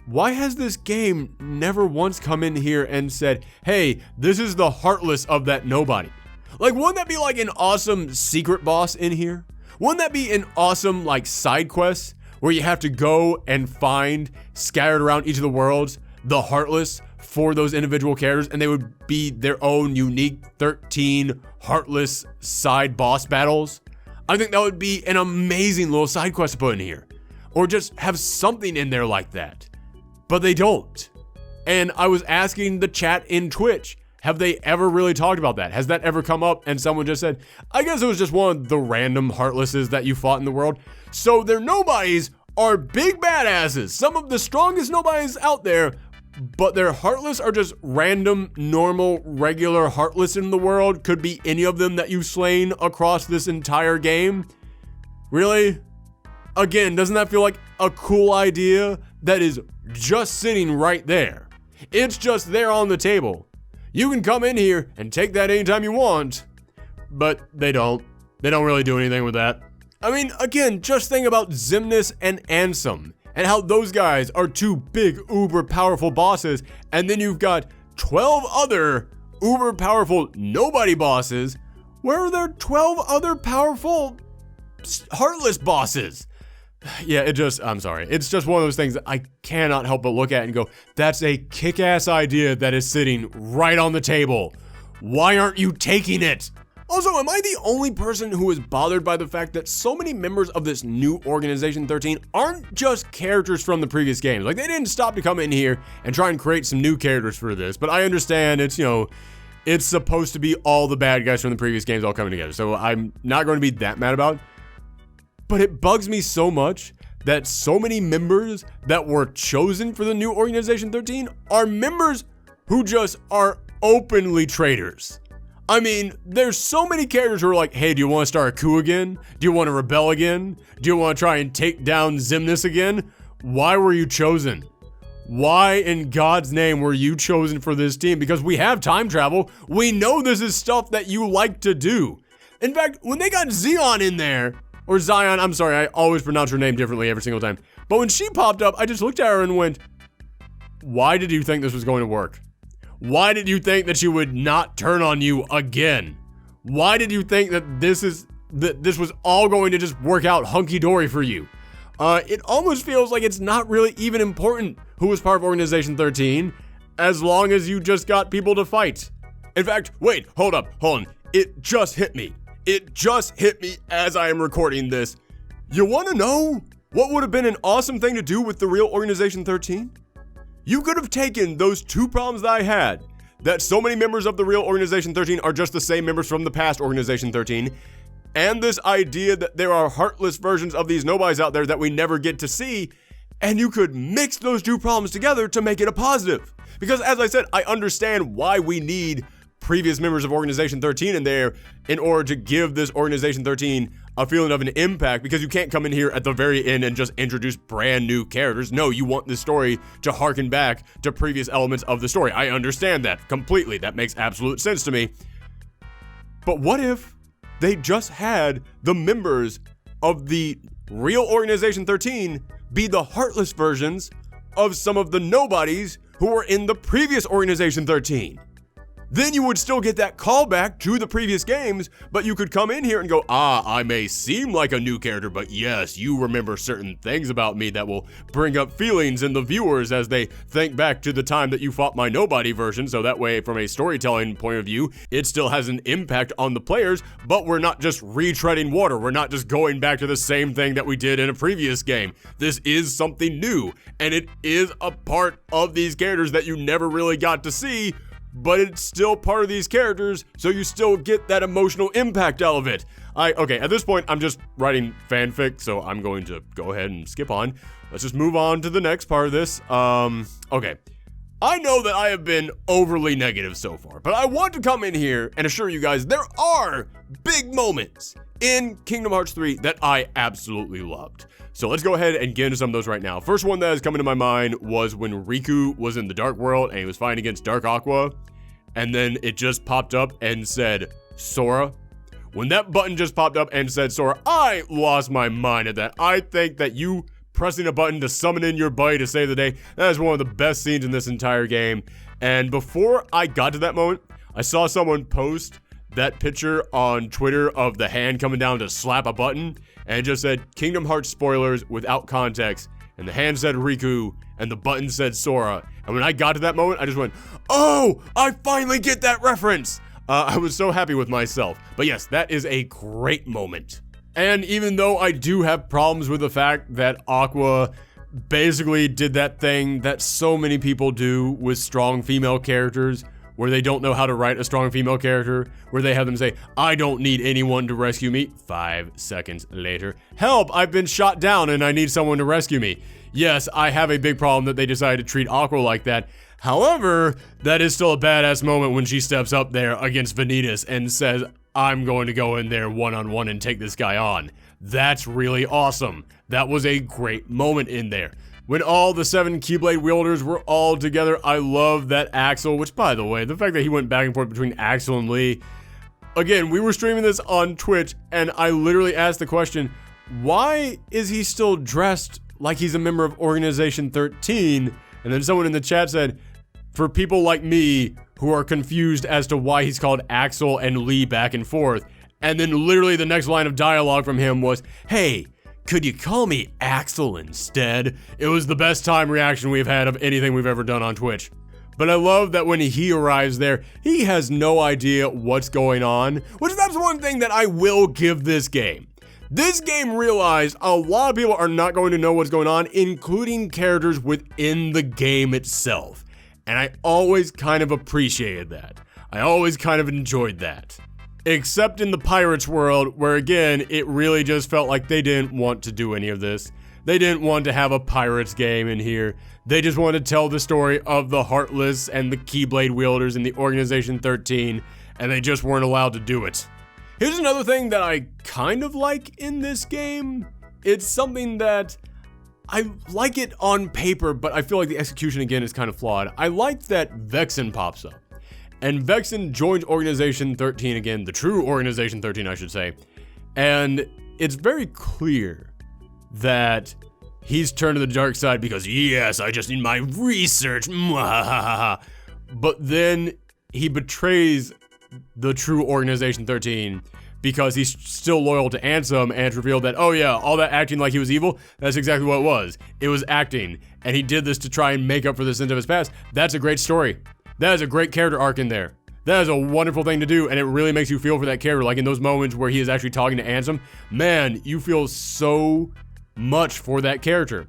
Why has this game never once come in here and said, hey, this is the heartless of that nobody? Like, wouldn't that be like an awesome secret boss in here? Wouldn't that be an awesome, like, side quest where you have to go and find, scattered around each of the worlds, the heartless for those individual characters, and they would be their own unique 13 heartless side boss battles? I think that would be an amazing little side quest to put in here. Or just have something in there like that. But they don't. And I was asking the chat in Twitch, have they ever really talked about that? Has that ever come up? And someone just said, I guess it was just one of the random heartlesses that you fought in the world. So their nobodies are big badasses. Some of the strongest nobodies out there, but their heartless are just random, normal, regular heartless in the world. Could be any of them that you've slain across this entire game. Really? Again, doesn't that feel like a cool idea that is just sitting right there? It's just there on the table. You can come in here and take that anytime you want, but they don't. They don't really do anything with that. I mean, again, just think about Xemnas and Ansem and how those guys are two big, uber powerful bosses, and then you've got 12 other uber powerful nobody bosses. Where are there 12 other powerful heartless bosses? Yeah, I'm sorry. It's just one of those things that I cannot help but look at and go, that's a kick-ass idea that is sitting right on the table. Why aren't you taking it? Also, am I the only person who is bothered by the fact that so many members of this new Organization 13 aren't just characters from the previous games? Like, they didn't stop to come in here and try and create some new characters for this, but I understand it's, it's supposed to be all the bad guys from the previous games all coming together, so I'm not going to be that mad about it. But it bugs me so much that so many members that were chosen for the new Organization 13 are members who just are openly traitors. I mean, there's so many characters who are like, hey, do you want to start a coup again? Do you want to rebel again? Do you want to try and take down Xemnas again? Why were you chosen? Why in God's name were you chosen for this team? Because we have time travel. We know this is stuff that you like to do. In fact, when they got Zion in there, or Zion, I'm sorry, I always pronounce her name differently every single time. But when she popped up, I just looked at her and went, why did you think this was going to work? Why did you think that she would not turn on you again? Why did you think that this was all going to just work out hunky-dory for you? It almost feels like it's not really even important who was part of Organization 13, as long as you just got people to fight. In fact, wait, hold on. It just hit me. It just hit me as I am recording this. You want to know what would have been an awesome thing to do with the real Organization 13? You could have taken those two problems that I had, that so many members of the real Organization 13 are just the same members from the past Organization 13, and this idea that there are heartless versions of these nobodies out there that we never get to see, and you could mix those two problems together to make it a positive. Because as I said, I understand why we need previous members of Organization 13 in there in order to give this Organization 13 a feeling of an impact, because you can't come in here at the very end and just introduce brand new characters. No, you want the story to harken back to previous elements of the story. I understand that completely. That makes absolute sense to me. But what if they just had the members of the real Organization 13 be the heartless versions of some of the nobodies who were in the previous Organization 13? Then you would still get that callback to the previous games, but you could come in here and go, I may seem like a new character, but yes, you remember certain things about me that will bring up feelings in the viewers as they think back to the time that you fought my nobody version, so that way, from a storytelling point of view, it still has an impact on the players, but we're not just retreading water. We're not just going back to the same thing that we did in a previous game. This is something new, and it is a part of these characters that you never really got to see, but it's still part of these characters, so you still get that emotional impact out of it. Okay, at this point, I'm just writing fanfic, so I'm going to go ahead and skip on. Let's just move on to the next part of this. Okay. I know that I have been overly negative so far, but I want to come in here and assure you guys there are big moments in Kingdom Hearts 3 that I absolutely loved. So let's go ahead and get into some of those right now. First one that is coming to my mind was when Riku was in the Dark World and he was fighting against Dark Aqua, and then it just popped up and said Sora. When that button just popped up and said Sora, I lost my mind at that. I think that you pressing a button to summon in your buddy to save the day, that is one of the best scenes in this entire game. And before I got to that moment, I saw someone post that picture on Twitter of the hand coming down to slap a button, and it just said Kingdom Hearts spoilers without context, and the hand said Riku, and the button said Sora. And when I got to that moment, I just went, oh, I finally get that reference. I was so happy with myself. But yes, that is a great moment. And even though I do have problems with the fact that Aqua basically did that thing that so many people do with strong female characters, where they don't know how to write a strong female character, where they have them say, I don't need anyone to rescue me. 5 seconds later, help, I've been shot down and I need someone to rescue me. Yes, I have a big problem that they decided to treat Aqua like that. However, that is still a badass moment when she steps up there against Vanitas and says, I'm going to go in there one-on-one and take this guy on. That's really awesome. That was a great moment in there. When all the 7 Keyblade wielders were all together, I love that Axel, which by the way, the fact that he went back and forth between Axel and Lee. Again, we were streaming this on Twitch, and I literally asked the question, why is he still dressed like he's a member of Organization 13? And then someone in the chat said, for people like me who are confused as to why he's called Axel and Lee back and forth. And then literally the next line of dialogue from him was, hey, could you call me Axel instead? It was the best time reaction we've had of anything we've ever done on Twitch. But I love that when he arrives there, he has no idea what's going on, which that's one thing that I will give this game. This game realized a lot of people are not going to know what's going on, including characters within the game itself. And I always kind of appreciated that. I always kind of enjoyed that. Except in the Pirates world, where again, it really just felt like they didn't want to do any of this. They didn't want to have a Pirates game in here. They just wanted to tell the story of the Heartless and the Keyblade wielders in the Organization 13, and they just weren't allowed to do it. Here's another thing that I kind of like in this game. It's something that I like it on paper, but I feel like the execution again is kind of flawed. I like that Vexen pops up. And Vexen joins Organization 13 again, the true Organization 13, I should say. And it's very clear that he's turned to the dark side because, yes, I just need my research. But then he betrays the true Organization 13 because he's still loyal to Ansem, and it's revealed that, oh yeah, all that acting like he was evil, that's exactly what it was. It was acting, and he did this to try and make up for the sins of his past. That's a great story. That is a great character arc in there. That is a wonderful thing to do, and it really makes you feel for that character. Like in those moments where he is actually talking to Ansem, man, you feel so much for that character.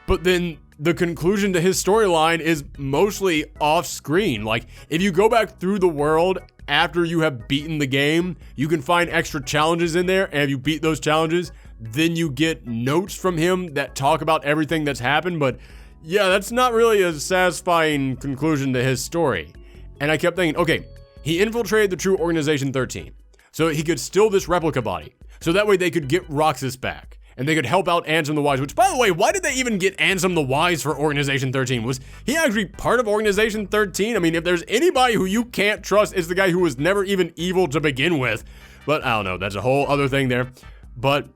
But then the conclusion to his storyline is mostly off screen. Like, if you go back through the world after you have beaten the game, you can find extra challenges in there, and if you beat those challenges, then you get notes from him that talk about everything that's happened. But yeah, that's not really a satisfying conclusion to his story. And I kept thinking, okay, he infiltrated the true Organization 13, so he could steal this replica body, so that way they could get Roxas back, and they could help out Ansem the Wise, which, by the way, why did they even get Ansem the Wise for Organization 13? Was he actually part of Organization 13? I mean, if there's anybody who you can't trust, it's the guy who was never even evil to begin with. But I don't know, that's a whole other thing there. But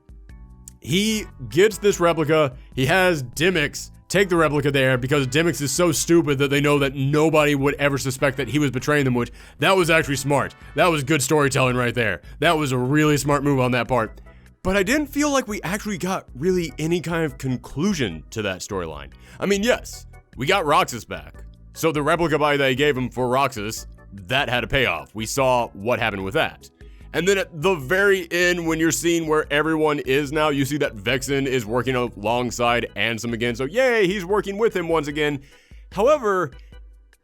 he gets this replica, he has Dimix take the replica there because Dimix is so stupid that they know that nobody would ever suspect that he was betraying them, which that was actually smart. That was good storytelling right there. That was a really smart move on that part. But I didn't feel like we actually got really any kind of conclusion to that storyline. I mean, yes, we got Roxas back. So the replica body they gave him for Roxas, that had a payoff. We saw what happened with that. And then at the very end, when you're seeing where everyone is now, you see that Vexen is working alongside Ansem again. So yay, he's working with him once again. However,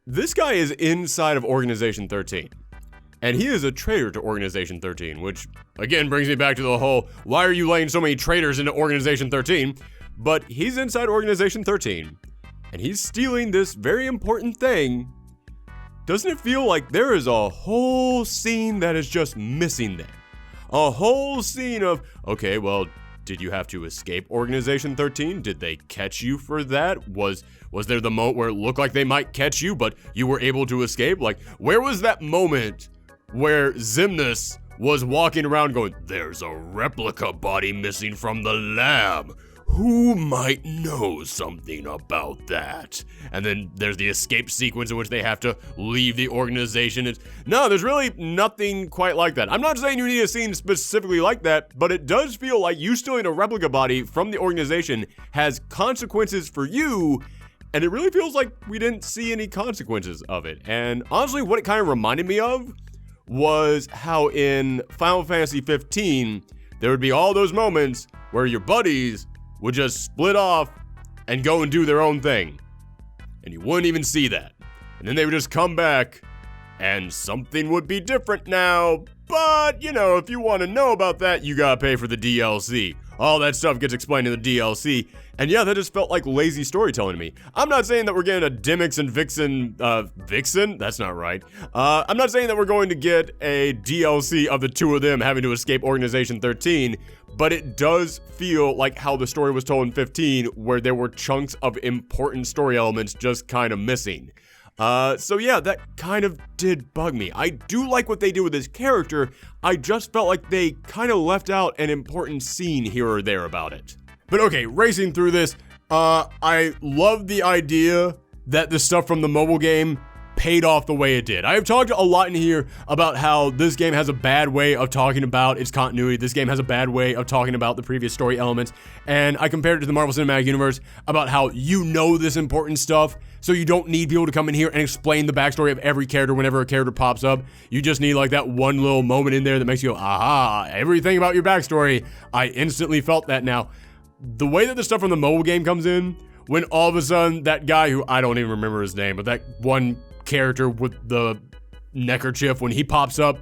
this guy is inside of Organization 13. And he is a traitor to Organization 13, which again brings me back to the whole, why are you laying so many traitors into Organization 13? But he's inside Organization 13, and he's stealing this very important thing. Doesn't it feel like there is a whole scene that is just missing there? A whole scene of, okay, well, did you have to escape Organization 13? Did they catch you for that? Was there the moment where it looked like they might catch you, but you were able to escape? Like, where was that moment where Xemnas was walking around going, there's a replica body missing from the lab. Who might know something about that? And then there's the escape sequence in which they have to leave the organization. No, there's really nothing quite like that. I'm not saying you need a scene specifically like that, but it does feel like you stealing a replica body from the organization has consequences for you, and it really feels like we didn't see any consequences of it. And honestly, what it kind of reminded me of was how in Final Fantasy 15, there would be all those moments where your buddies would just split off and go and do their own thing. And you wouldn't even see that. And then they would just come back and something would be different now. But, you know, if you want to know about that, you gotta pay for the DLC. All that stuff gets explained in the DLC. And yeah, that just felt like lazy storytelling to me. I'm not saying that we're getting a Dimmix and Vixen, Vixen? That's not right. I'm not saying that we're going to get a DLC of the two of them having to escape Organization 13, but it does feel like how the story was told in 15, where there were chunks of important story elements just kind of missing. So yeah, that kind of did bug me. I do like what they did with this character, I just felt like they kind of left out an important scene here or there about it. But okay, racing through this, I love the idea that the stuff from the mobile game paid off the way it did. I have talked a lot in here about how this game has a bad way of talking about its continuity. This game has a bad way of talking about the previous story elements. And I compared it to the Marvel Cinematic Universe about how you know this important stuff, so you don't need people to come in here and explain the backstory of every character whenever a character pops up. You just need like that one little moment in there that makes you go, aha, everything about your backstory. I instantly felt that now. The way that the stuff from the mobile game comes in, when all of a sudden that guy who, I don't even remember his name, but that one character with the neckerchief, when he pops up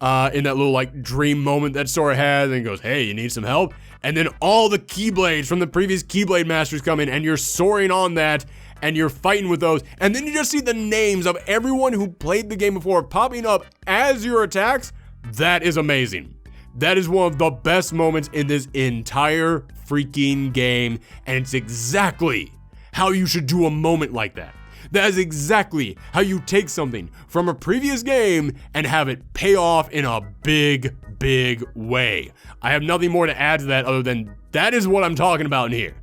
in that little like dream moment that Sora has and goes, hey, you need some help? And then all the Keyblades from the previous Keyblade Masters come in and you're soaring on that and you're fighting with those. And then you just see the names of everyone who played the game before popping up as your attacks. That is amazing. That is one of the best moments in this entire freaking game, and it's exactly how you should do a moment like that. That is exactly how you take something from a previous game and have it pay off in a big, big way. I have nothing more to add to that other than that is what I'm talking about in here.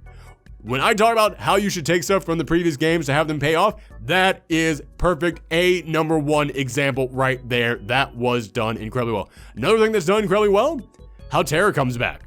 When I talk about how you should take stuff from the previous games to have them pay off, that is perfect. A number one example right there. That was done incredibly well. Another thing that's done incredibly well, how Terra comes back.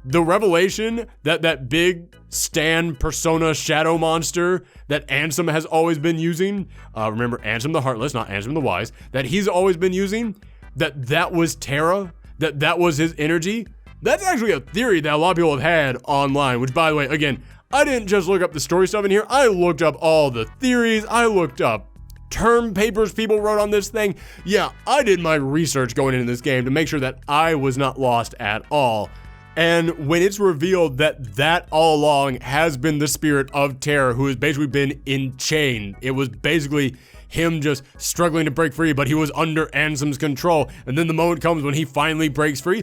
The revelation that that big Stan persona shadow monster that Ansem has always been using, remember Ansem the Heartless, not Ansem the Wise, that he's always been using, that was Terra, that was his energy. That's actually a theory that a lot of people have had online, which by the way, again, I didn't just look up the story stuff in here, I looked up all the theories, I looked up term papers people wrote on this thing. Yeah, I did my research going into this game to make sure that I was not lost at all. And when it's revealed that all along has been the spirit of Terra, who has basically been enchained, it was basically him just struggling to break free, but he was under Ansem's control. And then the moment comes when he finally breaks free.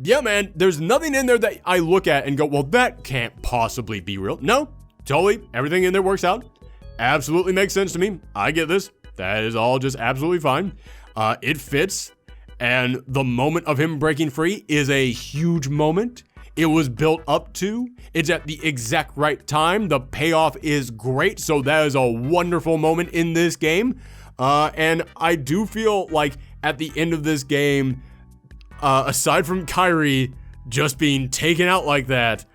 Yeah, man, there's nothing in there that I look at and go, well, that can't possibly be real. No, totally, everything in there works out. Absolutely makes sense to me. I get this. That is all just absolutely fine. It fits. And the moment of him breaking free is a huge moment. It was built up to. It's at the exact right time. The payoff is great. So that is a wonderful moment in this game. And I do feel like at the end of this game, aside from Kairi just being taken out like that,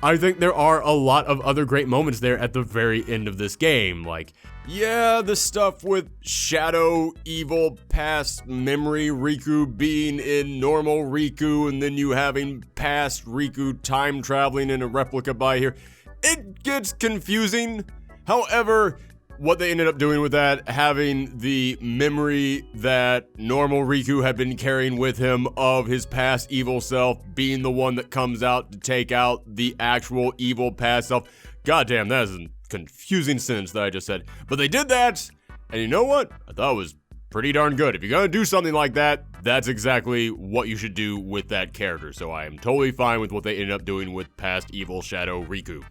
I think there are a lot of other great moments there at the very end of this game. Like, yeah, the stuff with Shadow, Evil, Past, Memory, Riku being in normal Riku, and then you having past Riku time traveling in a replica by here. It gets confusing. However, what they ended up doing with that, having the memory that normal Riku had been carrying with him of his past evil self being the one that comes out to take out the actual evil past self. Goddamn, that is a confusing sentence that I just said. But they did that, and you know what? I thought it was pretty darn good. If you're gonna do something like that, that's exactly what you should do with that character. So I am totally fine with what they ended up doing with past evil Shadow Riku.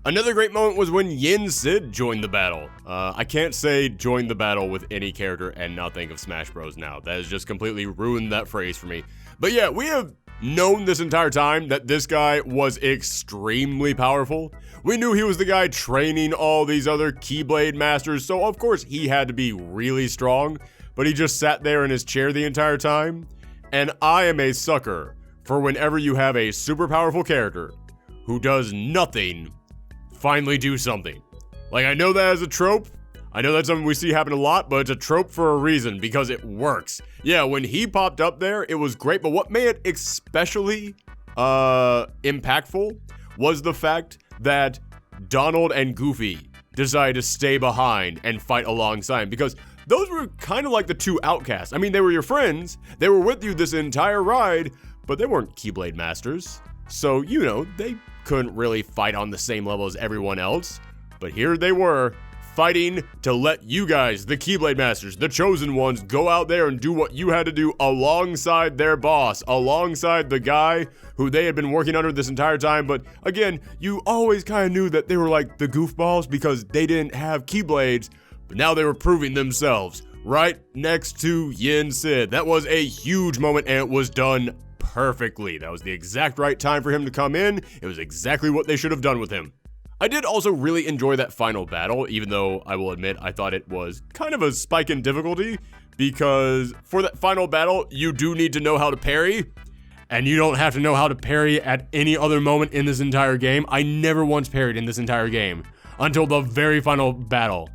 Another great moment was when Yin Sid joined the battle. I can't say join the battle with any character and not think of Smash Bros. Now. That has just completely ruined that phrase for me. But yeah, we have known this entire time that this guy was extremely powerful. We knew he was the guy training all these other Keyblade Masters, so of course he had to be really strong, but he just sat there in his chair the entire time. And I am a sucker for whenever you have a super powerful character who does nothing finally do something. Like, I know that as a trope. I know that's something we see happen a lot, but it's a trope for a reason because it works. Yeah, when he popped up there, it was great, but what made it especially impactful was the fact that Donald and Goofy decided to stay behind and fight alongside him, because those were kind of like the two outcasts. I mean, they were your friends, they were with you this entire ride, but they weren't Keyblade Masters. So, you know, they couldn't really fight on the same level as everyone else. But here they were, fighting to let you guys, the Keyblade Masters, the chosen ones, go out there and do what you had to do alongside their boss, alongside the guy who they had been working under this entire time. But again, you always kind of knew that they were like the goofballs because they didn't have Keyblades, but now they were proving themselves right next to Yin Sid. That was a huge moment, and it was done perfectly. That was the exact right time for him to come in. It was exactly what they should have done with him. I did also really enjoy that final battle, even though I will admit I thought it was kind of a spike in difficulty, because for that final battle, you do need to know how to parry, and you don't have to know how to parry at any other moment in this entire game. I never once parried in this entire game until the very final battle.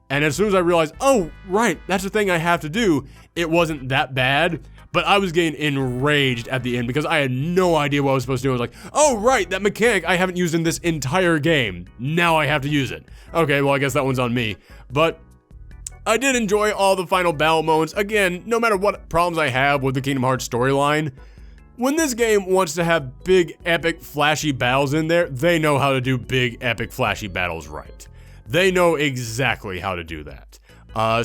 And as soon as I realized, oh, right, that's the thing I have to do, it wasn't that bad. But I was getting enraged at the end because I had no idea what I was supposed to do. I was like, oh, right, that mechanic I haven't used in this entire game. Now I have to use it. Okay, well, I guess that one's on me. But I did enjoy all the final battle moments. Again, no matter what problems I have with the Kingdom Hearts storyline, when this game wants to have big, epic, flashy battles in there, they know how to do big, epic, flashy battles right. They know exactly how to do that.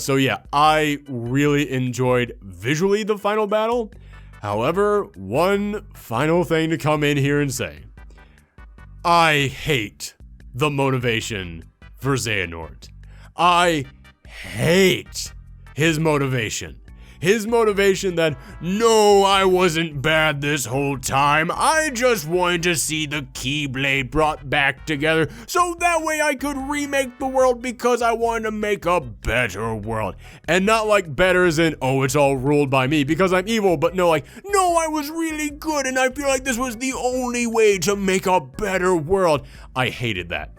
So yeah, I really enjoyed visually the final battle. However, one final thing to come in here and say. I hate the motivation for Xehanort. I hate his motivation. His motivation that, no, I wasn't bad this whole time. I just wanted to see the Keyblade brought back together so that way I could remake the world because I wanted to make a better world. And not like better as in, oh, it's all ruled by me because I'm evil, but no, like, no, I was really good and I feel like this was the only way to make a better world. I hated that.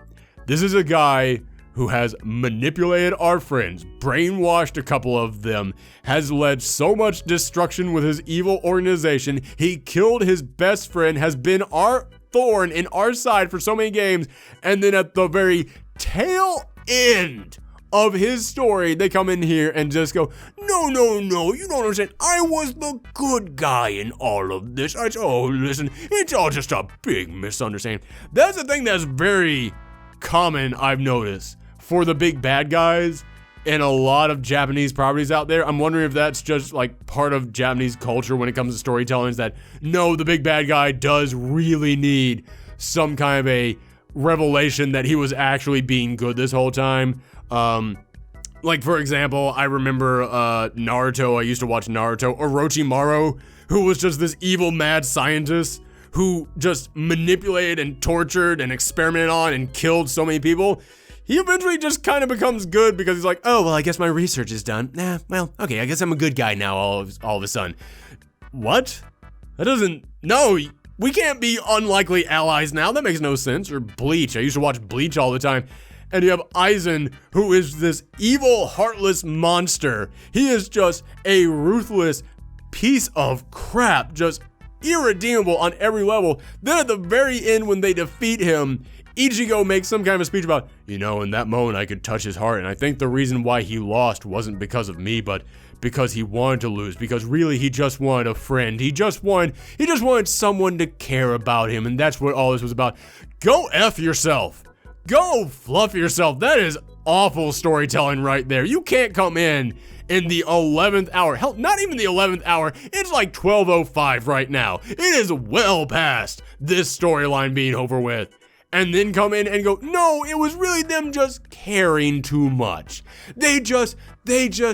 This is a guy who has manipulated our friends, brainwashed a couple of them, has led so much destruction with his evil organization. He killed his best friend, has been our thorn in our side for so many games, and then at the very tail end of his story, they come in here and just go, no, you don't understand. I was the good guy in all of this. Listen, it's all just a big misunderstanding. That's the thing that's very common, I've noticed, for the big bad guys in a lot of Japanese properties out there. I'm wondering if that's just like part of Japanese culture when it comes to storytelling, is that no, the big bad guy does really need some kind of a revelation that he was actually being good this whole time. Like for example, I remember Naruto. I used to watch Naruto. Orochimaru, who was just this evil mad scientist who just manipulated and tortured and experimented on and killed so many people. He eventually just kind of becomes good because he's like, oh, well, I guess my research is done. Well, okay, I guess I'm a good guy now all of a sudden. What? That doesn't, no, we can't be unlikely allies now. That makes no sense. Or Bleach. I used to watch Bleach all the time. And you have Aizen, who is this evil, heartless monster. He is just a ruthless piece of crap, just irredeemable on every level. Then at the very end, when they defeat him, Ichigo makes some kind of a speech about, you know, in that moment I could touch his heart, and I think the reason why he lost wasn't because of me, but because he wanted to lose, because really he just wanted a friend. He just wanted someone to care about him, and that's what all this was about. Go F yourself. Go fluff yourself. That is awful storytelling right there. You can't come in the 11th hour. Hell, not even the 11th hour. It's like 12:05 right now. It is well past this storyline being over with. And then come in and go, no, it was really them just caring too much. They just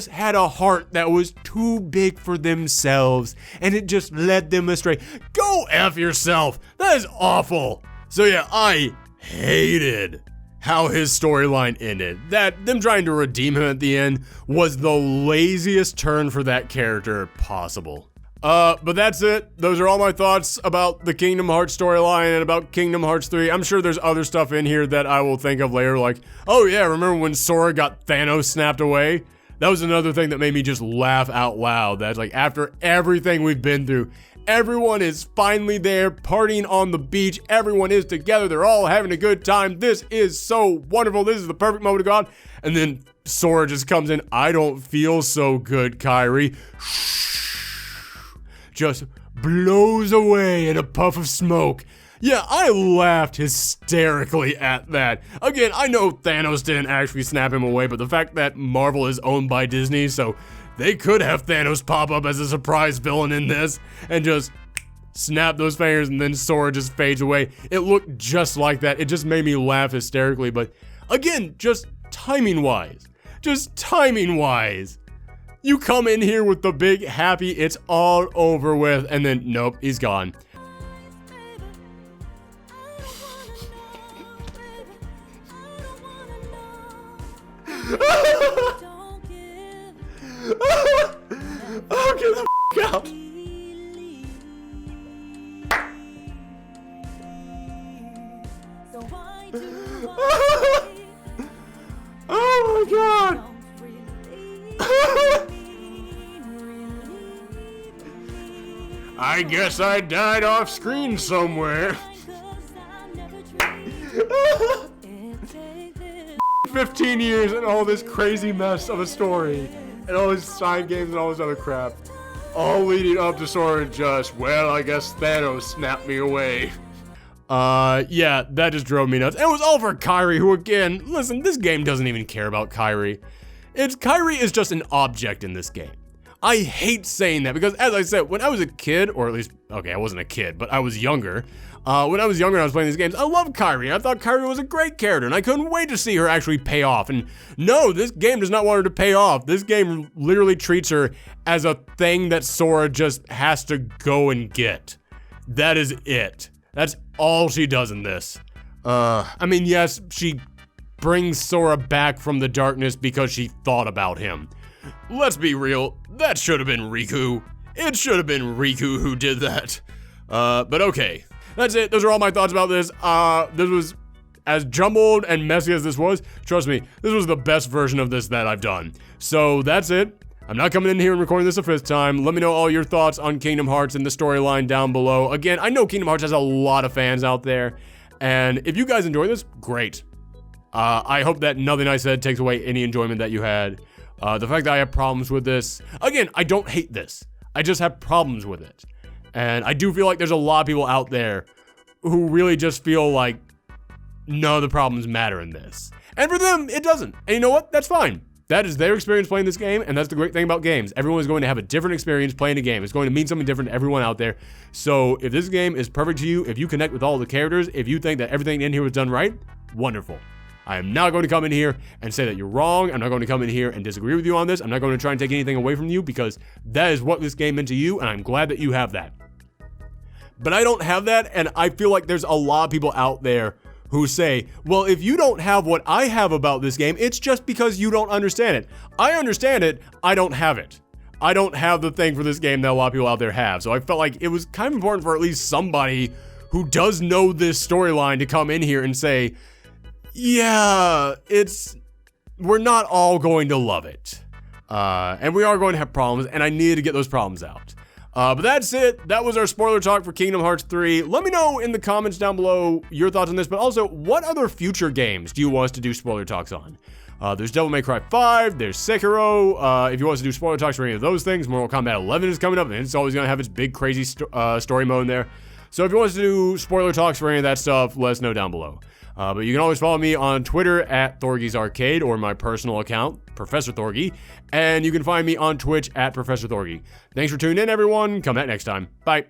had a heart that was too big for themselves, and it just led them astray. Go F yourself. That is awful. So yeah, I hated how his storyline ended. That them trying to redeem him at the end was the laziest turn for that character possible. But that's it. Those are all my thoughts about the Kingdom Hearts storyline and about Kingdom Hearts 3. I'm sure there's other stuff in here that I will think of later, like, oh yeah, remember when Sora got Thanos snapped away? That was another thing that made me just laugh out loud. That's like, after everything we've been through, everyone is finally there, partying on the beach. Everyone is together. They're all having a good time. This is so wonderful. This is the perfect moment to go out. And then Sora just comes in. I don't feel so good, Kairi. Just blows away in a puff of smoke. Yeah, I laughed hysterically at that. Again, I know Thanos didn't actually snap him away, but the fact that Marvel is owned by Disney, so they could have Thanos pop up as a surprise villain in this and just snap those fingers and then Sora just fades away. It looked just like that. It just made me laugh hysterically, but again, just timing-wise. You come in here with the big happy, it's all over with, and then nope, he's gone. Oh, get the f out. Oh my god. I guess I died off screen somewhere. 15 years and all this crazy mess of a story and all these side games and all this other crap, all leading up to Sora just, well, I guess Thanos snapped me away. Yeah, that just drove me nuts. And it was all for Kairi, who again, listen, this game doesn't even care about Kairi. Kairi is just an object in this game. I hate saying that because, as I said, when I was a kid, or at least, okay, I wasn't a kid, but I was younger. When I was younger and I was playing these games, I loved Kairi. I thought Kairi was a great character, and I couldn't wait to see her actually pay off. And no, this game does not want her to pay off. This game literally treats her as a thing that Sora just has to go and get. That is it. That's all she does in this. I mean, yes, she brings Sora back from the darkness because she thought about him. Let's be real, that should have been Riku. It should have been Riku who did that. But okay. That's it. Those are all my thoughts about this. This was, as jumbled and messy as this was, trust me, this was the best version of this that I've done. So that's it. I'm not coming in here and recording this a fifth time. Let me know all your thoughts on Kingdom Hearts and the storyline down below. Again, I know Kingdom Hearts has a lot of fans out there, and if you guys enjoy this, great. I hope that nothing I said takes away any enjoyment that you had. The fact that I have problems with this, again, I don't hate this. I just have problems with it. And I do feel like there's a lot of people out there who really just feel like none of the problems matter in this. And for them, it doesn't. And you know what? That's fine. That is their experience playing this game, and that's the great thing about games. Everyone is going to have a different experience playing a game. It's going to mean something different to everyone out there. So if this game is perfect to you, if you connect with all the characters, if you think that everything in here was done right, wonderful. I am not going to come in here and say that you're wrong. I'm not going to come in here and disagree with you on this. I'm not going to try and take anything away from you because that is what this game meant to you, and I'm glad that you have that. But I don't have that, and I feel like there's a lot of people out there who say, well, if you don't have what I have about this game, it's just because you don't understand it. I understand it, I don't have it. I don't have the thing for this game that a lot of people out there have. So I felt like it was kind of important for at least somebody who does know this storyline to come in here and say, yeah, we're not all going to love it. And we are going to have problems, and I need to get those problems out. But that's it. That was our spoiler talk for Kingdom Hearts 3. Let me know in the comments down below your thoughts on this, but also, what other future games do you want us to do spoiler talks on? There's Devil May Cry 5, there's Sekiro. If you want us to do spoiler talks for any of those things, Mortal Kombat 11 is coming up, and it's always going to have its big, crazy story mode in there. So if you want us to do spoiler talks for any of that stuff, let us know down below. But you can always follow me on Twitter at Thorgi's Arcade or my personal account, Professor Thorgi. And you can find me on Twitch at Professor Thorgi. Thanks for tuning in, everyone. Come back next time. Bye.